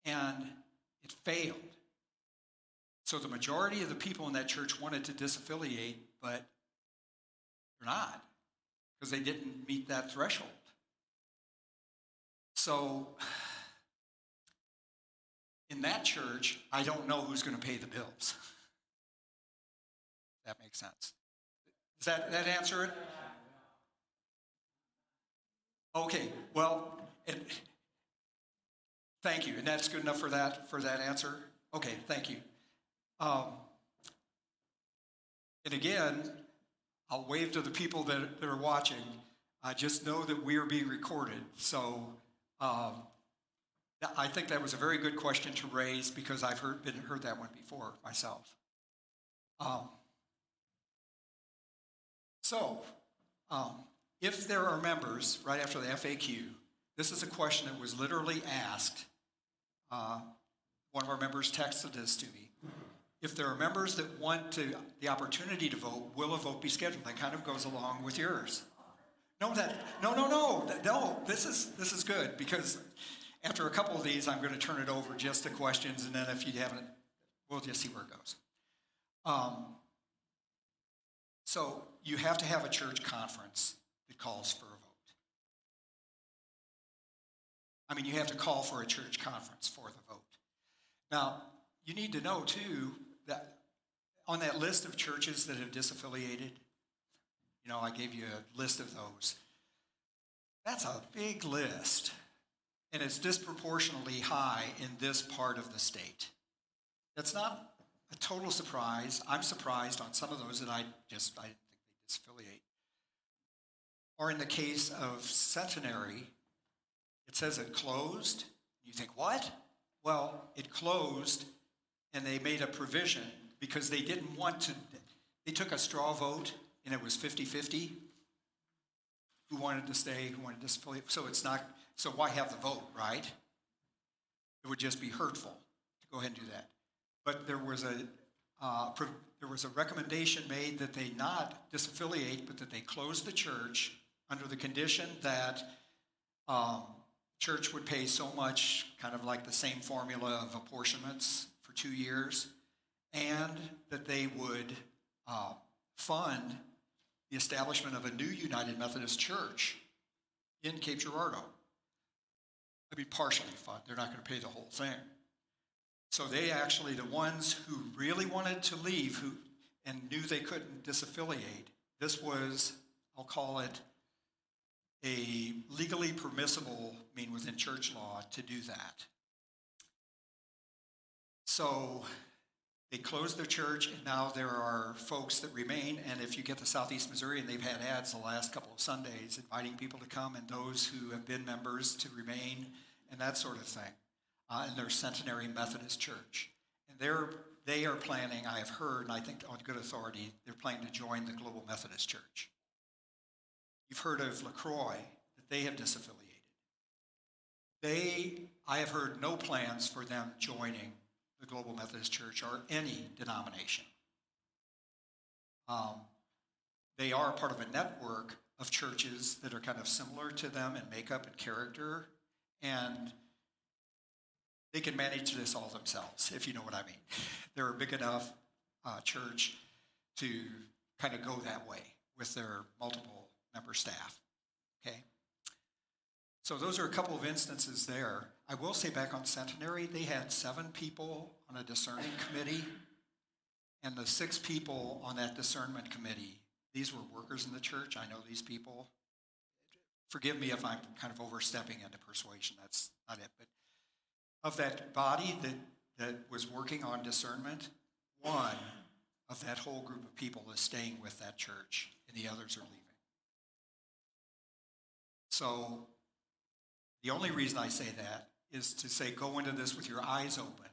Speaker 1: And it failed. So the majority of the people in that church wanted to disaffiliate, but they're not, because they didn't meet that threshold. So in that church, I don't know who's going to pay the bills. That makes sense. Does that answer it? Okay, well, thank you. And that's good enough for that answer? Okay, thank you. And again, I'll wave to the people that are watching. Just know that we are being recorded. So I think that was a very good question to raise because I've heard that one before myself. If there are members, right after the FAQ, this is a question that was literally asked. One of our members texted this to me. If there are members that want the opportunity to vote, will a vote be scheduled? That kind of goes along with yours. No. This is good because after a couple of these, I'm going to turn it over just to questions, and then if you haven't, we'll just see where it goes. So you have to have a church conference that calls for a vote. I mean, you have to call for a church conference for the vote. Now, you need to know, too, that on that list of churches that have disaffiliated, I gave you a list of those. That's a big list. and it's disproportionately high in this part of the state. That's not a total surprise. I'm surprised on some of those that I didn't think they disaffiliate. Or in the case of Centenary, it says it closed. You think, what? Well, it closed, and they made a provision because they didn't want to. They took a straw vote, and it was 50-50. Who wanted to stay, who wanted to disaffiliate. So it's not. So why have the vote, right? It would just be hurtful to go ahead and do that. But there was a recommendation made that they not disaffiliate, but that they close the church under the condition that church would pay so much, kind of like the same formula of apportionments for 2 years, and that they would fund the establishment of a new United Methodist Church in Cape Girardeau. I mean, partially fund. They're not going to pay the whole thing. So they actually, the ones who really wanted to leave and knew they couldn't disaffiliate, this was, I'll call it, a legally permissible mean within church law to do that. So they closed their church, and now there are folks that remain. And if you get to Southeast Missouri, and they've had ads the last couple of Sundays inviting people to come, and those who have been members to remain, and that sort of thing. And their Centenary Methodist Church. And they are planning, I have heard, and I think on good authority, they're planning to join the Global Methodist Church. You've heard of LaCroix, that they have disaffiliated. I have heard no plans for them joining the Global Methodist Church or any denomination. They are part of a network of churches that are kind of similar to them in makeup and character, and they can manage this all themselves, if you know what I mean. They're a big enough church to kind of go that way with their multiple member staff, okay? So those are a couple of instances there. I will say back on Centenary, they had 7 people on a discerning committee, and the 6 people on that discernment committee, these were workers in the church. I know these people. Forgive me if I'm kind of overstepping into persuasion. That's not it. But of that body that was working on discernment, one of that whole group of people is staying with that church, and the others are leaving. So the only reason I say that is to say go into this with your eyes open,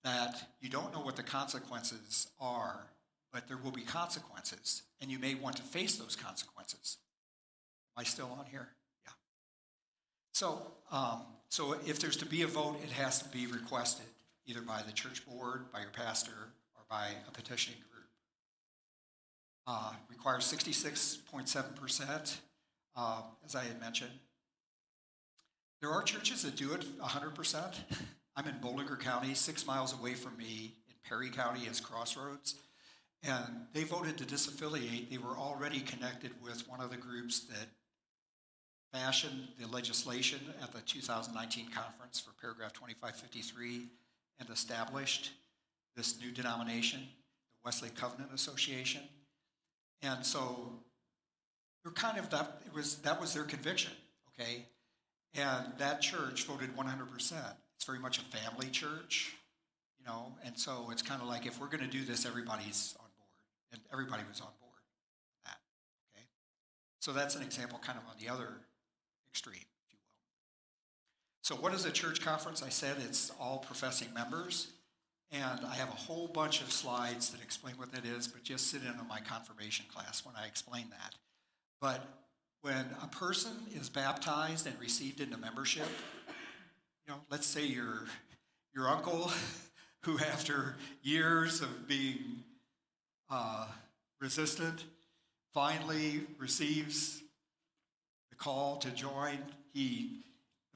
Speaker 1: that you don't know what the consequences are, but there will be consequences, and you may want to face those consequences. Am I still on here? Yeah. So if there's to be a vote, it has to be requested either by the church board, by your pastor, or by a petitioning group. Requires 66.7%, as I had mentioned. There are churches that do it 100%. I'm in Bollinger County, 6 miles away from me. In Perry County is Crossroads. And they voted to disaffiliate. They were already connected with one of the groups that fashioned the legislation at the 2019 conference for paragraph 2553 and established this new denomination, the Wesley Covenant Association. And so they're kind of that was their conviction, okay? And that church voted 100%. It's very much a family church, you know, and so it's kind of like if we're going to do this, everybody's on board, and everybody was on board with that, okay? So that's an example kind of on the other extreme, if you will. So what is a church conference? I said it's all professing members, and I have a whole bunch of slides that explain what that is, but just sit in on my confirmation class when I explain that. But when a person is baptized and received into membership, you know, let's say your uncle, who after years of being resistant, finally receives the call to join. The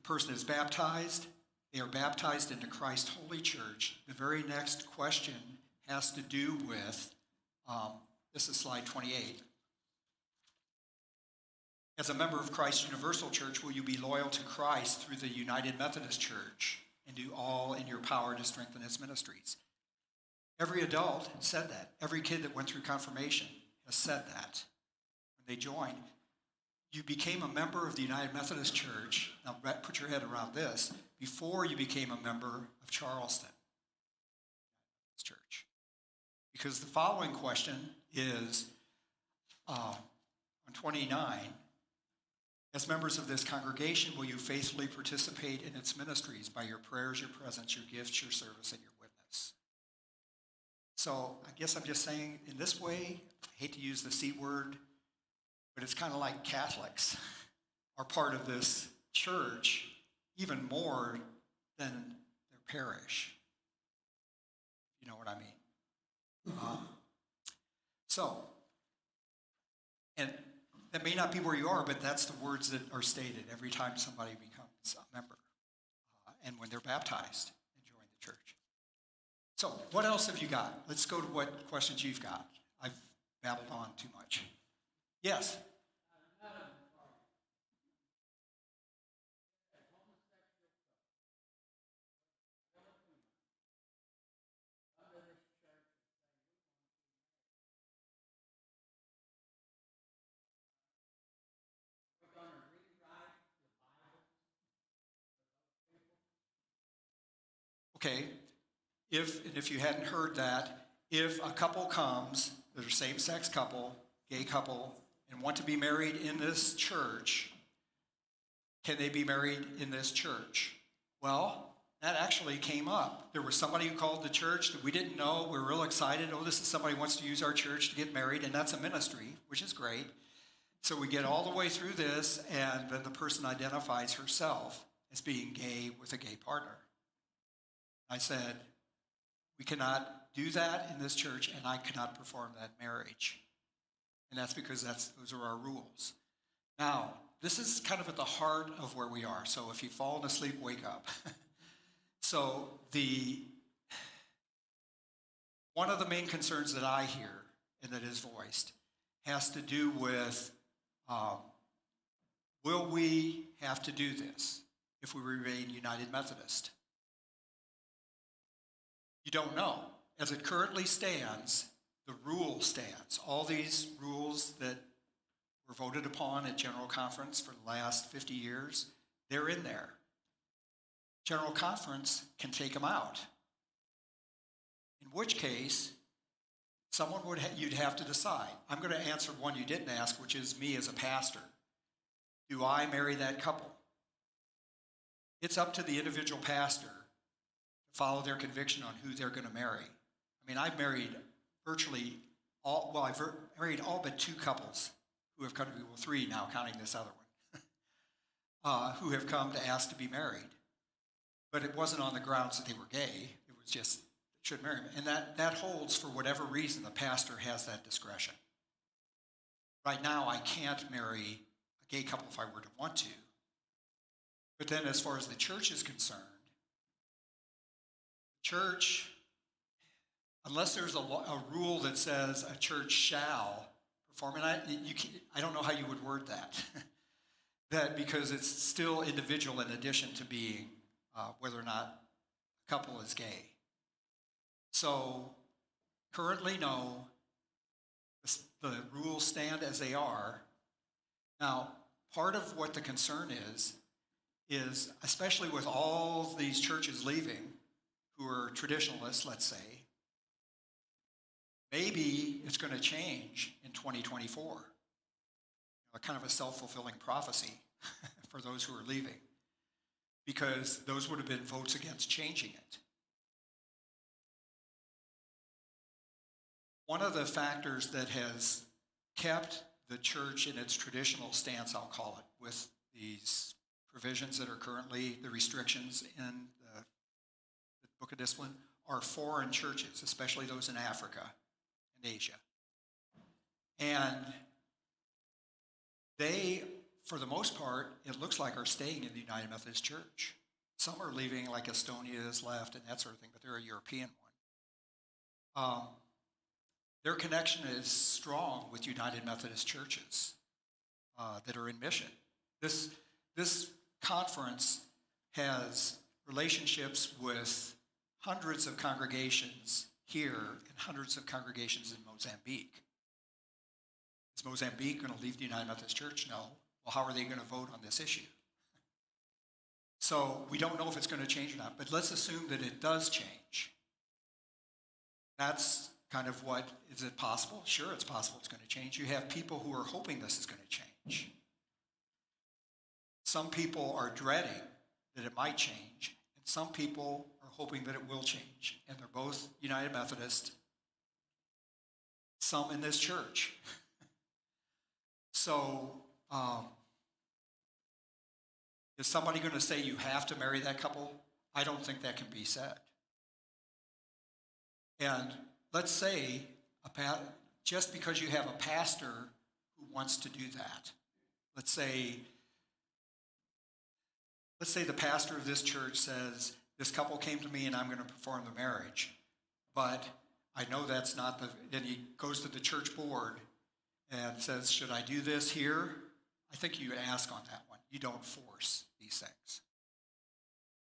Speaker 1: person is baptized. They are baptized into Christ's holy church. The very next question has to do with, this is slide 28. As a member of Christ's Universal Church, will you be loyal to Christ through the United Methodist Church and do all in your power to strengthen its ministries? Every adult said that. Every kid that went through confirmation has said that when they joined. you became a member of the United Methodist Church. Now, put your head around this. Before you became a member of Charleston Church. Because the following question is, on 29, as members of this congregation, will you faithfully participate in its ministries by your prayers, your presence, your gifts, your service, and your witness? So I guess I'm just saying, in this way, I hate to use the C word, but it's kind of like Catholics are part of this church even more than their parish. You know what I mean? And that may not be where you are, but that's the words that are stated every time somebody becomes a member and when they're baptized and join the church. So what else have you got? Let's go to what questions you've got. I've babbled on too much. Yes? Okay, if you hadn't heard that, if a couple comes, there's a same-sex couple, gay couple, and want to be married in this church, can they be married in this church? Well, that actually came up. There was somebody who called the church that we didn't know. We were real excited. Oh, this is somebody who wants to use our church to get married, and that's a ministry, which is great. So we get all the way through this, and then the person identifies herself as being gay with a gay partner. I said, we cannot do that in this church, and I cannot perform that marriage. And that's because those are our rules. Now, this is kind of at the heart of where we are. So if you've fallen asleep, wake up. So one of the main concerns that I hear and that is voiced has to do with, will we have to do this if we remain United Methodist? You don't know. As it currently stands, the rule stands. All these rules that were voted upon at General Conference for the last 50 years, they're in there. General Conference can take them out. In which case, you'd have to decide. I'm going to answer one you didn't ask, which is me as a pastor. Do I marry that couple? It's up to the individual pastor to follow their conviction on who they're going to marry. I mean, I've married I've married all but two couples who have come to me, well, three now, counting this other one, who have come to ask to be married. But it wasn't on the grounds that they were gay. It was just, should marry them. And that holds for whatever reason. The pastor has that discretion. Right now, I can't marry a gay couple if I were to want to. But then as far as the church is concerned, church, unless there's a rule that says a church shall perform, and I don't know how you would word that. That because it's still individual in addition to being whether or not a couple is gay. So currently, no. The rules stand as they are. Now, part of what the concern is especially with all these churches leaving who are traditionalists, let's say, maybe it's going to change in 2024. A kind of a self-fulfilling prophecy for those who are leaving, because those would have been votes against changing it. One of the factors that has kept the church in its traditional stance, I'll call it, with these provisions that are currently the restrictions in the Book of Discipline, are foreign churches, especially those in Africa and Asia. And they, for the most part, it looks like are staying in the United Methodist Church. Some are leaving, like Estonia has left and that sort of thing, but they're a European one. Their connection is strong with United Methodist churches that are in mission. This conference has relationships with hundreds of congregations here and hundreds of congregations in Mozambique. Is Mozambique going to leave the United Methodist Church? No. Well, how are they going to vote on this issue? So we don't know if it's going to change or not, but let's assume that it does change. That's kind of what, is it possible? Sure, it's possible it's going to change. You have people who are hoping this is going to change. Some people are dreading that it might change, and some people are hoping that it will change. And they're both United Methodist, some in this church. So, is somebody going to say you have to marry that couple? I don't think that can be said. And let's say, just because you have a pastor who wants to do that, let's say the pastor of this church says, this couple came to me and I'm going to perform the marriage. But I know that's not then he goes to the church board and says, should I do this here? I think you ask on that one. You don't force these things.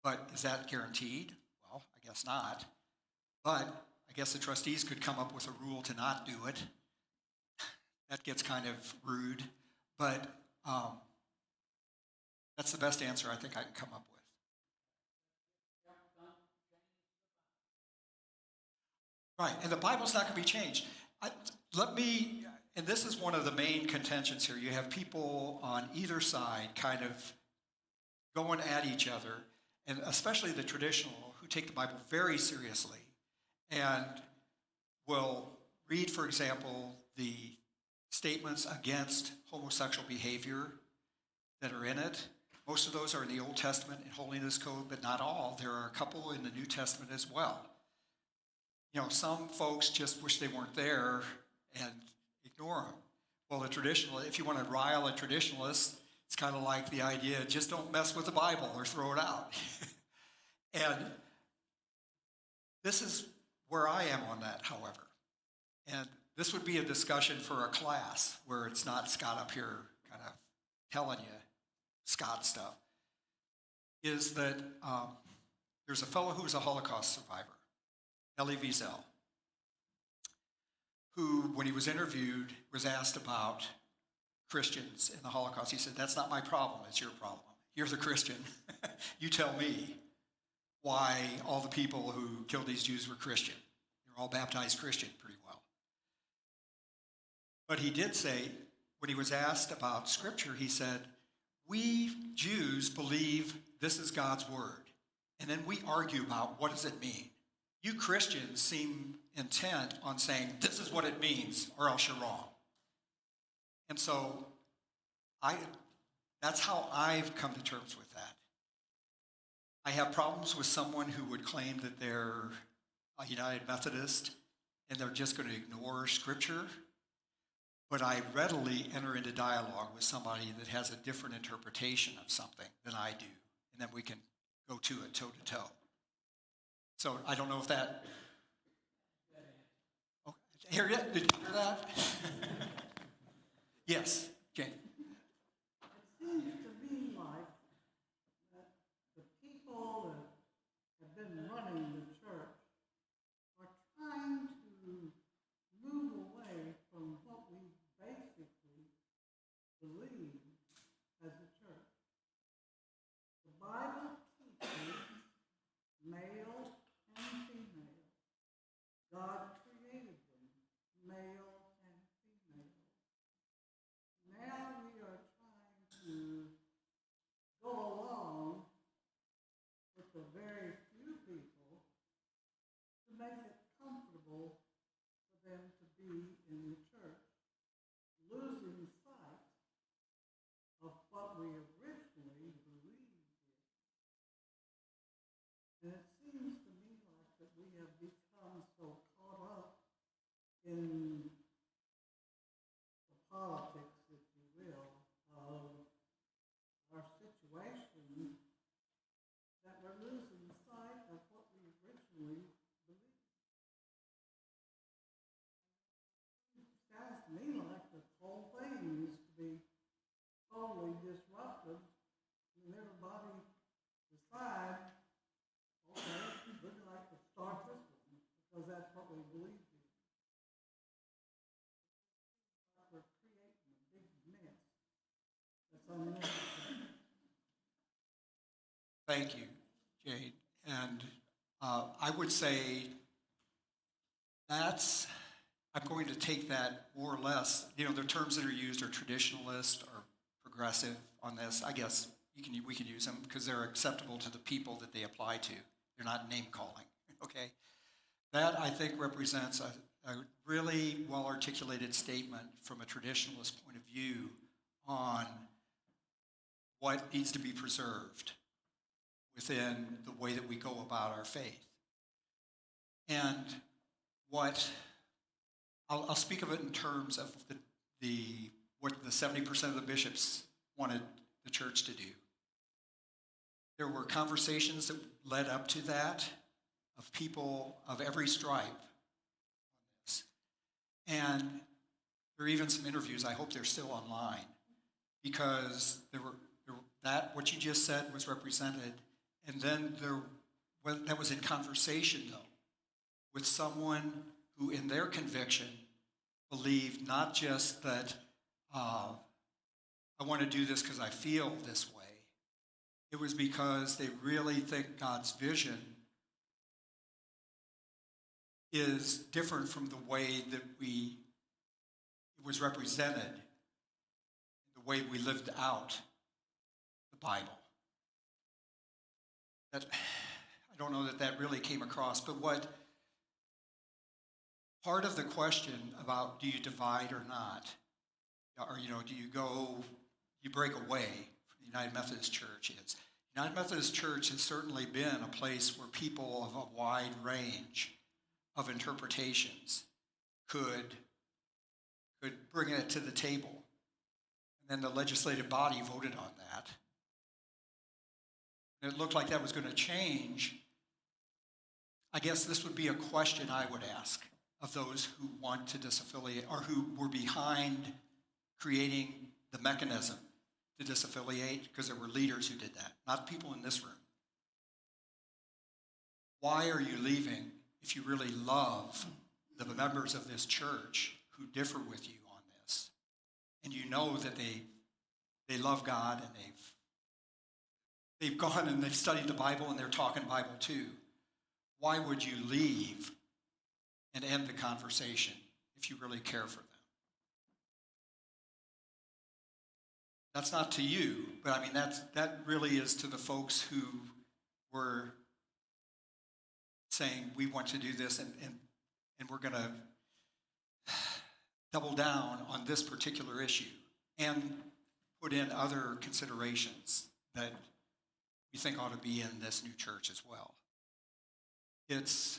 Speaker 1: But is that guaranteed? Well, I guess not. But I guess the trustees could come up with a rule to not do it. That gets kind of rude. But that's the best answer I think I can come up with. Right, and the Bible's not going to be changed. And this is one of the main contentions here. You have people on either side kind of going at each other, and especially the traditional who take the Bible very seriously and will read, for example, the statements against homosexual behavior that are in it. Most of those are in the Old Testament and Holiness Code, but not all. There are a couple in the New Testament as well. You know, some folks just wish they weren't there and ignore them. Well, if you want to rile a traditionalist, it's kind of like the idea, just don't mess with the Bible or throw it out. And this is where I am on that, however. And this would be a discussion for a class where it's not Scott up here kind of telling you Scott stuff, is that there's a fellow who was a Holocaust survivor, Elie Wiesel, who, when he was interviewed, was asked about Christians in the Holocaust. He said, that's not my problem, it's your problem. You're the Christian. You tell me why all the people who killed these Jews were Christian. You're all baptized Christian pretty well. But he did say, when he was asked about Scripture, he said, we Jews believe this is God's word. And then we argue about what does it mean. You Christians seem intent on saying, this is what it means, or else you're wrong. And so that's how I've come to terms with that. I have problems with someone who would claim that they're a United Methodist and they're just going to ignore Scripture. But I readily enter into dialogue with somebody that has a different interpretation of something than I do. And then we can go to it toe to toe. So I don't know if that... Oh, did you hear that? Yes, Jane.
Speaker 2: It seems to me like that the people that have been running the church are trying to move away from what we basically believe as a church. The Bible teaches male and female. God created them, male and female. Now we are trying to go along with the very few people to make it comfortable for them to be in the church, losing sight of what we originally believed in. And it seems to me like that we have become so caught up in the politics, if you will, of our situation that we're losing sight of what we originally believed. It sounds to me like the whole thing needs to be totally disrupted and everybody decide, okay, we'd like to start this one because that's what we believe in. We're creating a big mess that's unnecessary.
Speaker 1: Thank you, Jade. And I would say that's, I'm going to take that more or less, the terms that are used are traditionalist or progressive on this. I guess we can use them because they're acceptable to the people that they apply to. They're not name calling, okay? That, I think, represents a really well-articulated statement from a traditionalist point of view on what needs to be preserved within the way that we go about our faith. And I'll speak of it in terms of what the 70% of the bishops wanted the church to do. There were conversations that led up to that of people of every stripe on this. And there are even some interviews, I hope they're still online, because what you just said was represented, and then that was in conversation, though, with someone who, in their conviction, believed not just that I want to do this because I feel this way. It was because they really think God's vision is different from the way that it was represented, the way we lived out the Bible. I don't know that really came across, but part of the question about do you divide or not, or do you break away from the United Methodist Church is. United Methodist Church has certainly been a place where people of a wide range of interpretations could bring it to the table. And then the legislative body voted on that. And it looked like that was going to change. I guess this would be a question I would ask of those who want to disaffiliate or who were behind creating the mechanism to disaffiliate, because there were leaders who did that, not people in this room. Why are you leaving if you really love the members of this church who differ with you on this? And you know that they love God and they've gone and they've studied the Bible and they're talking Bible too. Why would you leave and end the conversation if you really care for them? That's not to you, but I mean that really is to the folks who were saying we want to do this and we're going to double down on this particular issue and put in other considerations that we think ought to be in this new church as well. It's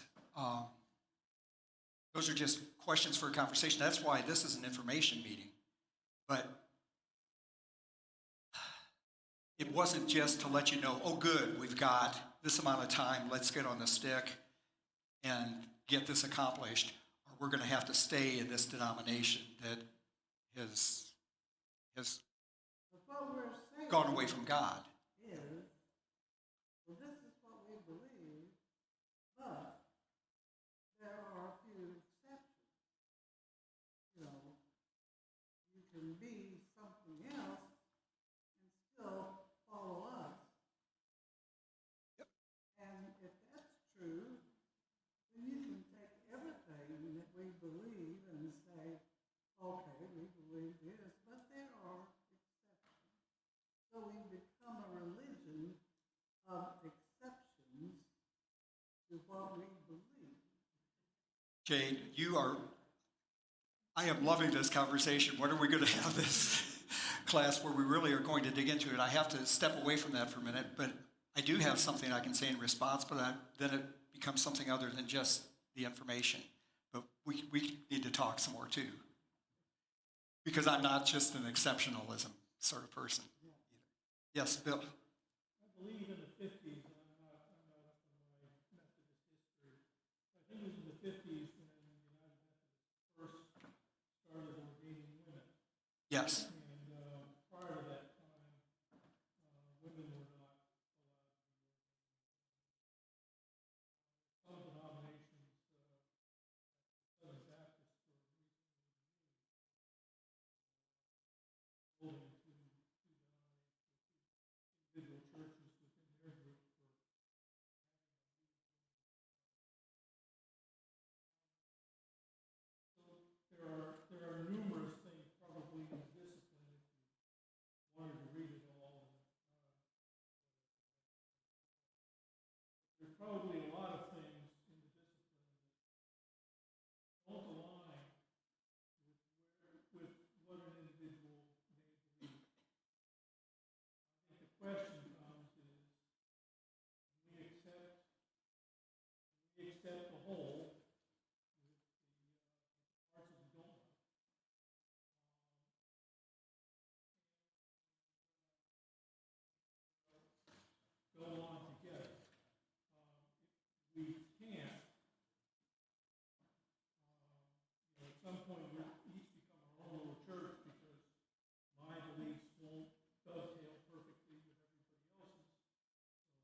Speaker 1: those are just questions for a conversation. That's why this is an information meeting. But it wasn't just to let you know, oh good, we've got this amount of time, let's get on the stick and get this accomplished, or we're going to have to stay in this denomination that has
Speaker 2: But what we're saying
Speaker 1: gone away from God.
Speaker 2: is, well, this is what we believe, but there are a few exceptions. You can be something else and still follow us.
Speaker 1: Yep.
Speaker 2: And if that's true, then you can take everything that we believe and say, okay, we believe this, but there are exceptions. So we become a religion of exceptions to what we believe.
Speaker 1: Jade, I am loving this conversation. When are we going to have this class where we really are going to dig into it? I have to step away from that for a minute, but I do have something I can say in response, but then it becomes something other than just the information. But we need to talk some more too. Because I'm not just an exceptionalism sort of person.
Speaker 2: Yeah.
Speaker 1: Yes, Bill.
Speaker 3: I believe in the 50s, and I'm not from my Methodist history. I think it was in the 50s when the United Methodists first started ordaining women.
Speaker 1: Yes.
Speaker 3: And prior to that time, women were not allowed to be ordained. Some denominations, Southern Baptists, were recently removed, holding to denominations. probably a lot of things in the discipline that don't align with what an individual may believe. I think the question comes is, we accept the whole with the parts that we don't like. Go on together. If we can't, at some point we each become our own little church because my beliefs won't dovetail perfectly with everybody else's.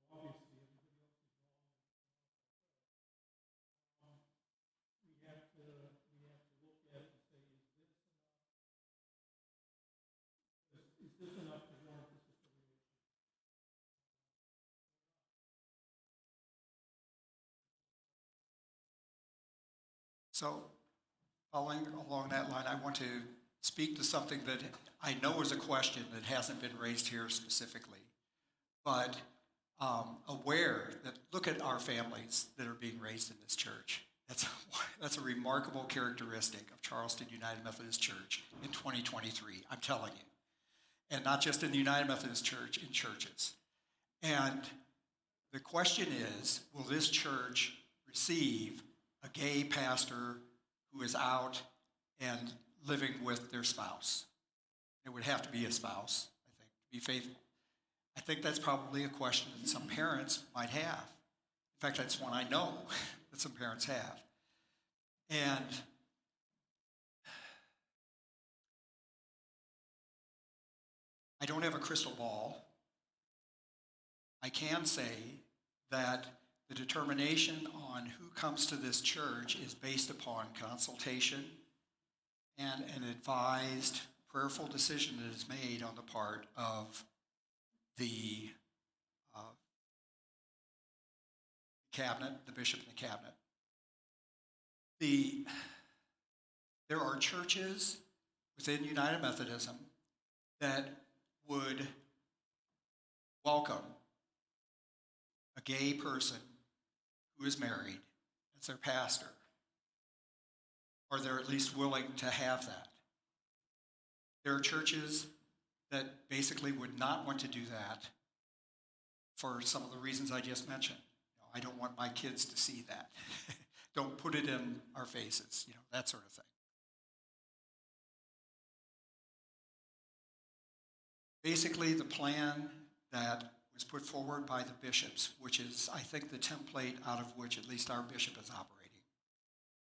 Speaker 3: So obviously everybody else is wrong. We have to look at it and say, is this enough to warrant this affiliation?
Speaker 1: So, following along that line, I want to speak to something that I know is a question that hasn't been raised here specifically, but aware that look at our families that are being raised in this church. That's a remarkable characteristic of Charleston United Methodist Church in 2023, I'm telling you. And not just in the United Methodist Church, in churches. And the question is, will this church receive a gay pastor who is out and living with their spouse? It would have to be a spouse, I think, to be faithful. I think that's probably a question that some parents might have. In fact, that's one I know that some parents have. And I don't have a crystal ball. I can say that the determination on who comes to this church is based upon consultation and an advised, prayerful decision that is made on the part of the cabinet, the bishop and the cabinet. There are churches within United Methodism that would welcome a gay person who is married as their pastor, or they're at least willing to have that. There are churches that basically would not want to do that for some of the reasons I just mentioned. I don't want my kids to see that. Don't put it in our faces, that sort of thing. Basically, the plan that was put forward by the bishops, which is, I think, the template out of which at least our bishop is operating,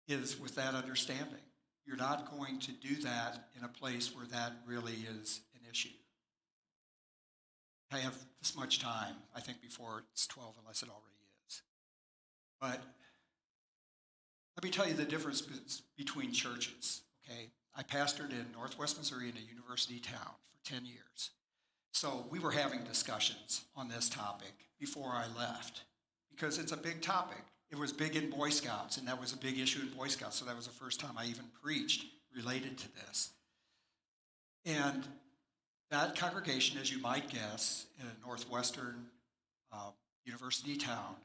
Speaker 1: is with that understanding. You're not going to do that in a place where that really is an issue. I have this much time, I think, before it's 12, unless it already is. But let me tell you the difference between churches, okay? I pastored in Northwest Missouri in a university town for 10 years. So we were having discussions on this topic before I left because it's a big topic. It was big in Boy Scouts, and that was a big issue in Boy Scouts, so that was the first time I even preached related to this. And that congregation, as you might guess, in a northwestern university town,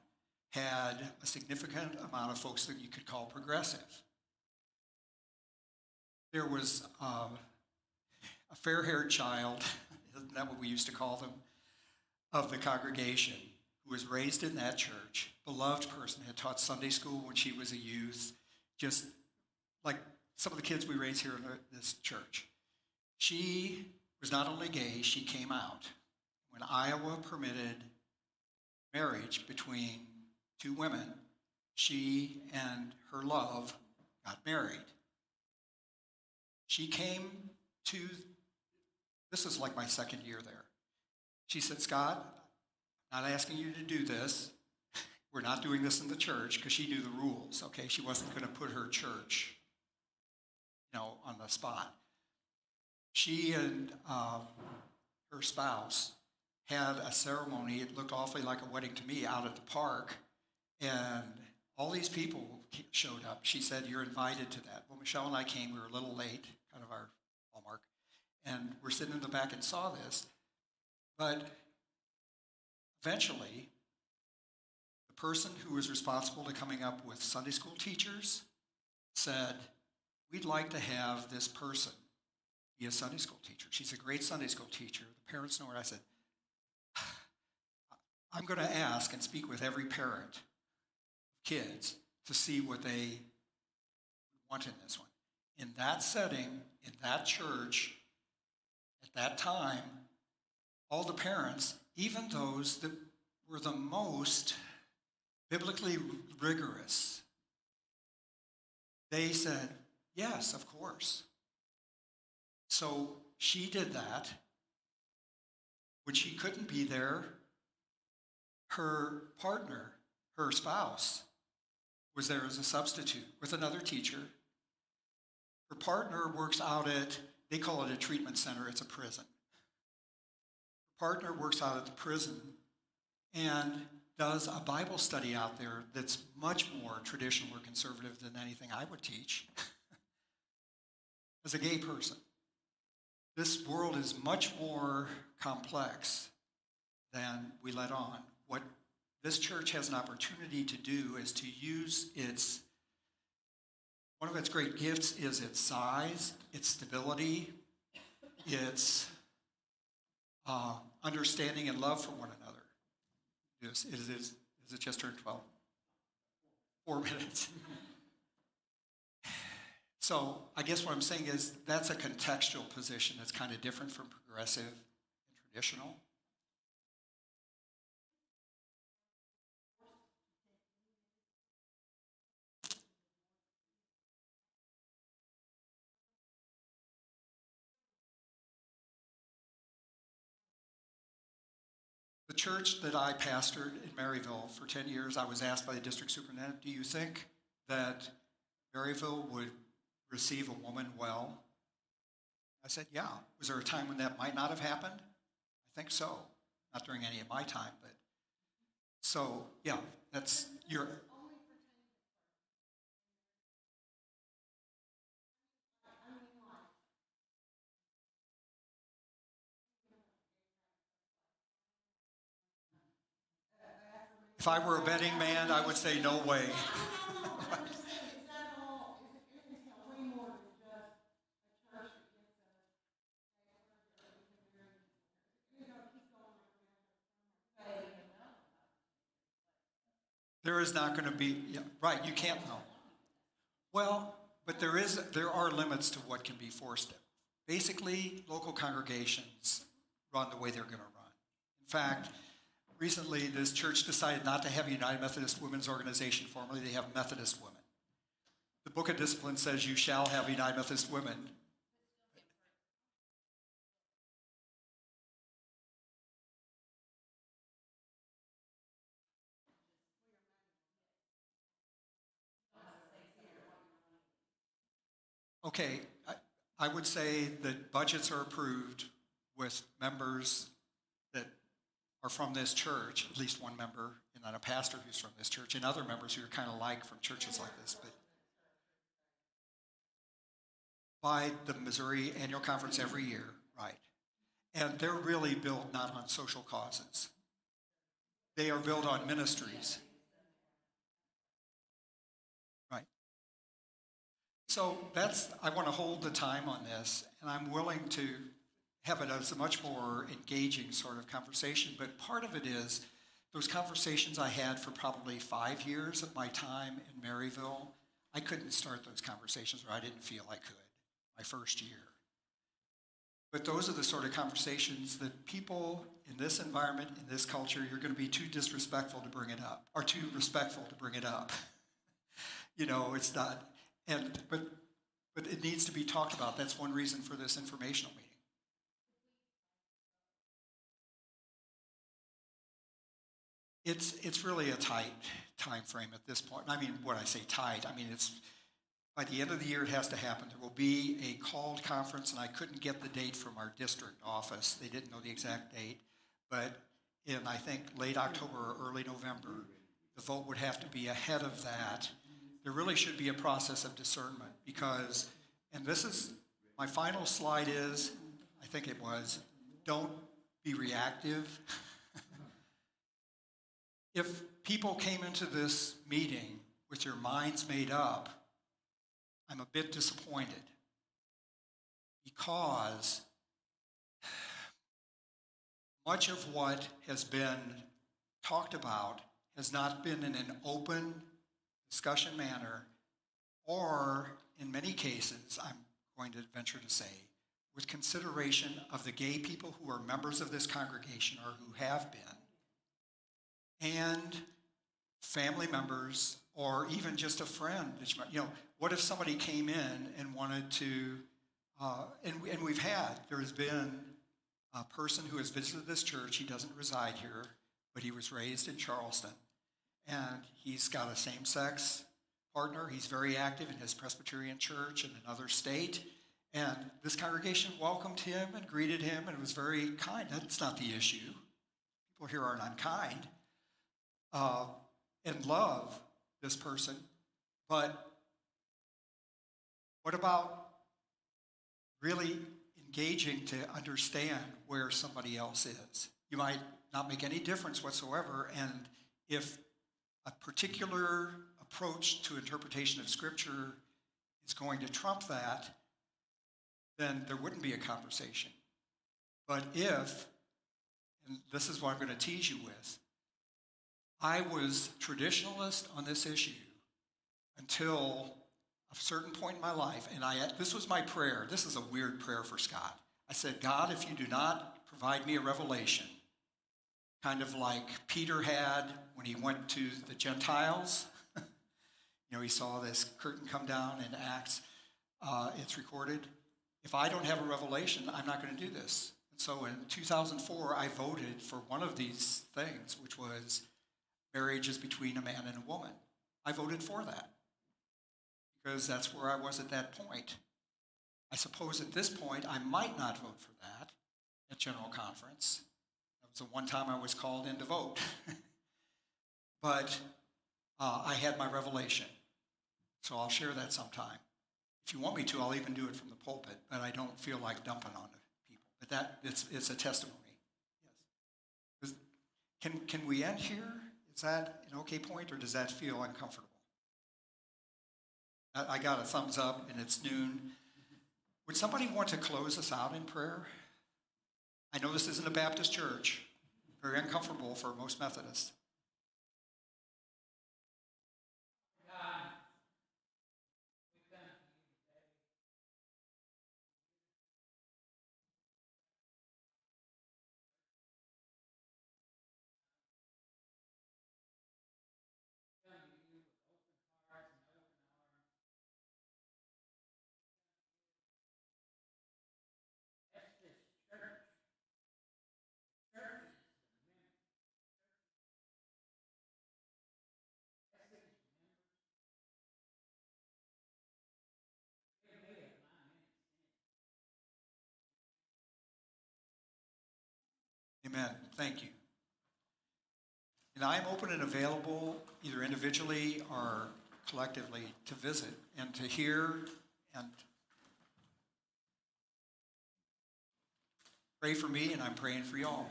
Speaker 1: had a significant amount of folks that you could call progressive. There was a fair-haired child, isn't that what we used to call them, of the congregation, who was raised in that church, beloved person, had taught Sunday school when she was a youth, just like some of the kids we raise here in this church. She was not only gay, she came out. When Iowa permitted marriage between two women, she and her love got married. She came to, this is like my second year there. She said, Scott, I'm not asking you to do this. We're not doing this in the church, because she knew the rules, okay? She wasn't going to put her church, on the spot. She and her spouse had a ceremony. It looked awfully like a wedding to me out at the park, and all these people showed up. She said, you're invited to that. Well, Michelle and I came. We were a little late, kind of our hallmark, and we're sitting in the back and saw this. But eventually, the the person who was responsible to coming up with Sunday school teachers said, we'd like to have this person be a Sunday school teacher. She's a great Sunday school teacher. The parents know her. I said, I'm going to ask and speak with every parent of kids to see what they want in this one. In that setting, in that church, at that time, all the parents, even those that were the most biblically rigorous, they said, yes, of course. So she did that. When she couldn't be there, her partner, her spouse, was there as a substitute with another teacher. Her partner works out at, they call it a treatment center, it's a prison. Her partner works out at the prison and does a Bible study out there that's much more traditional or conservative than anything I would teach as a gay person. This world is much more complex than we let on. What this church has an opportunity to do is to use one of its great gifts is its size, its stability, its understanding and love for one another. Is it just turned 12? 4 minutes. So I guess what I'm saying is that's a contextual position that's kind of different from progressive and traditional. The church that I pastored in Maryville for 10 years, I was asked by the district superintendent, do you think that Maryville would receive a woman well? I said, yeah. Was there a time when that might not have happened? I think so. Not during any of my time, but so, yeah, that's your... If I were a betting man, I would say no way. There is not going to be, yeah, right, you can't know. Well, but there are limits to what can be forced. Basically, local congregations run the way they're going to run. In fact, recently this church decided not to have a United Methodist Women's Organization. Formerly, they have Methodist Women. The Book of Discipline says you shall have United Methodist Women. Okay, I would say that budgets are approved with members that are from this church, at least one member, and then a pastor who's from this church, and other members who are kind of like from churches like this. But by the Missouri Annual Conference every year, right. And they're really built not on social causes. They are built on ministries. Right. So I want to hold the time on this, and I'm willing to have it as a much more engaging sort of conversation. But part of it is those conversations I had for probably 5 years of my time in Maryville, I couldn't start those conversations, or I didn't feel I could my first year. But those are the sort of conversations that people in this environment, in this culture, you're going to be too disrespectful to bring it up, or too respectful to bring it up. It's not. But it needs to be talked about. That's one reason for this informational meeting. It's really a tight time frame at this point. I mean, when I say tight, I mean it's by the end of the year it has to happen. There will be a called conference, and I couldn't get the date from our district office. They didn't know the exact date, but in I think late October or early November, the vote would have to be ahead of that. There really should be a process of discernment because, and this is my final slide is, I think it was, don't be reactive. If people came into this meeting with their minds made up, I'm a bit disappointed because much of what has been talked about has not been in an open discussion manner, or in many cases, I'm going to venture to say, with consideration of the gay people who are members of this congregation or who have been, and family members, or even just a friend. What if somebody came in and wanted to, and there has been a person who has visited this church. He doesn't reside here, but he was raised in Charleston, and he's got a same-sex partner. He's very active in his Presbyterian church in another state, and this congregation welcomed him and greeted him and was very kind. That's not the issue. People here aren't unkind and love this person, but what about really engaging to understand where somebody else is? You might not make any difference whatsoever, and if a particular approach to interpretation of Scripture is going to trump that, then there wouldn't be a conversation. But if, and this is what I'm going to tease you with, I was traditionalist on this issue until a certain point in my life, and this was my prayer. This is a weird prayer for Scott. I said, God, if you do not provide me a revelation, kind of like Peter had when he went to the Gentiles. He saw this curtain come down in Acts. It's recorded. If I don't have a revelation, I'm not going to do this. And so in 2004, I voted for one of these things, which was marriage is between a man and a woman. I voted for that because that's where I was at that point. I suppose at this point, I might not vote for that at General Conference. That was the one time I was called in to vote. But I had my revelation. So I'll share that sometime. If you want me to, I'll even do it from the pulpit, but I don't feel like dumping on people. But it's a testimony. Yes. Can we end here? Is that an okay point, or does that feel uncomfortable? I got a thumbs up, and it's noon. Would somebody want to close us out in prayer? I know this isn't a Baptist church. Very uncomfortable for most Methodists. Amen. Thank you. And I am open and available, either individually or collectively, to visit and to hear and pray for me, and I'm praying for y'all.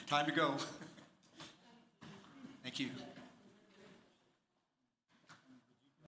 Speaker 1: Time to go. Thank you.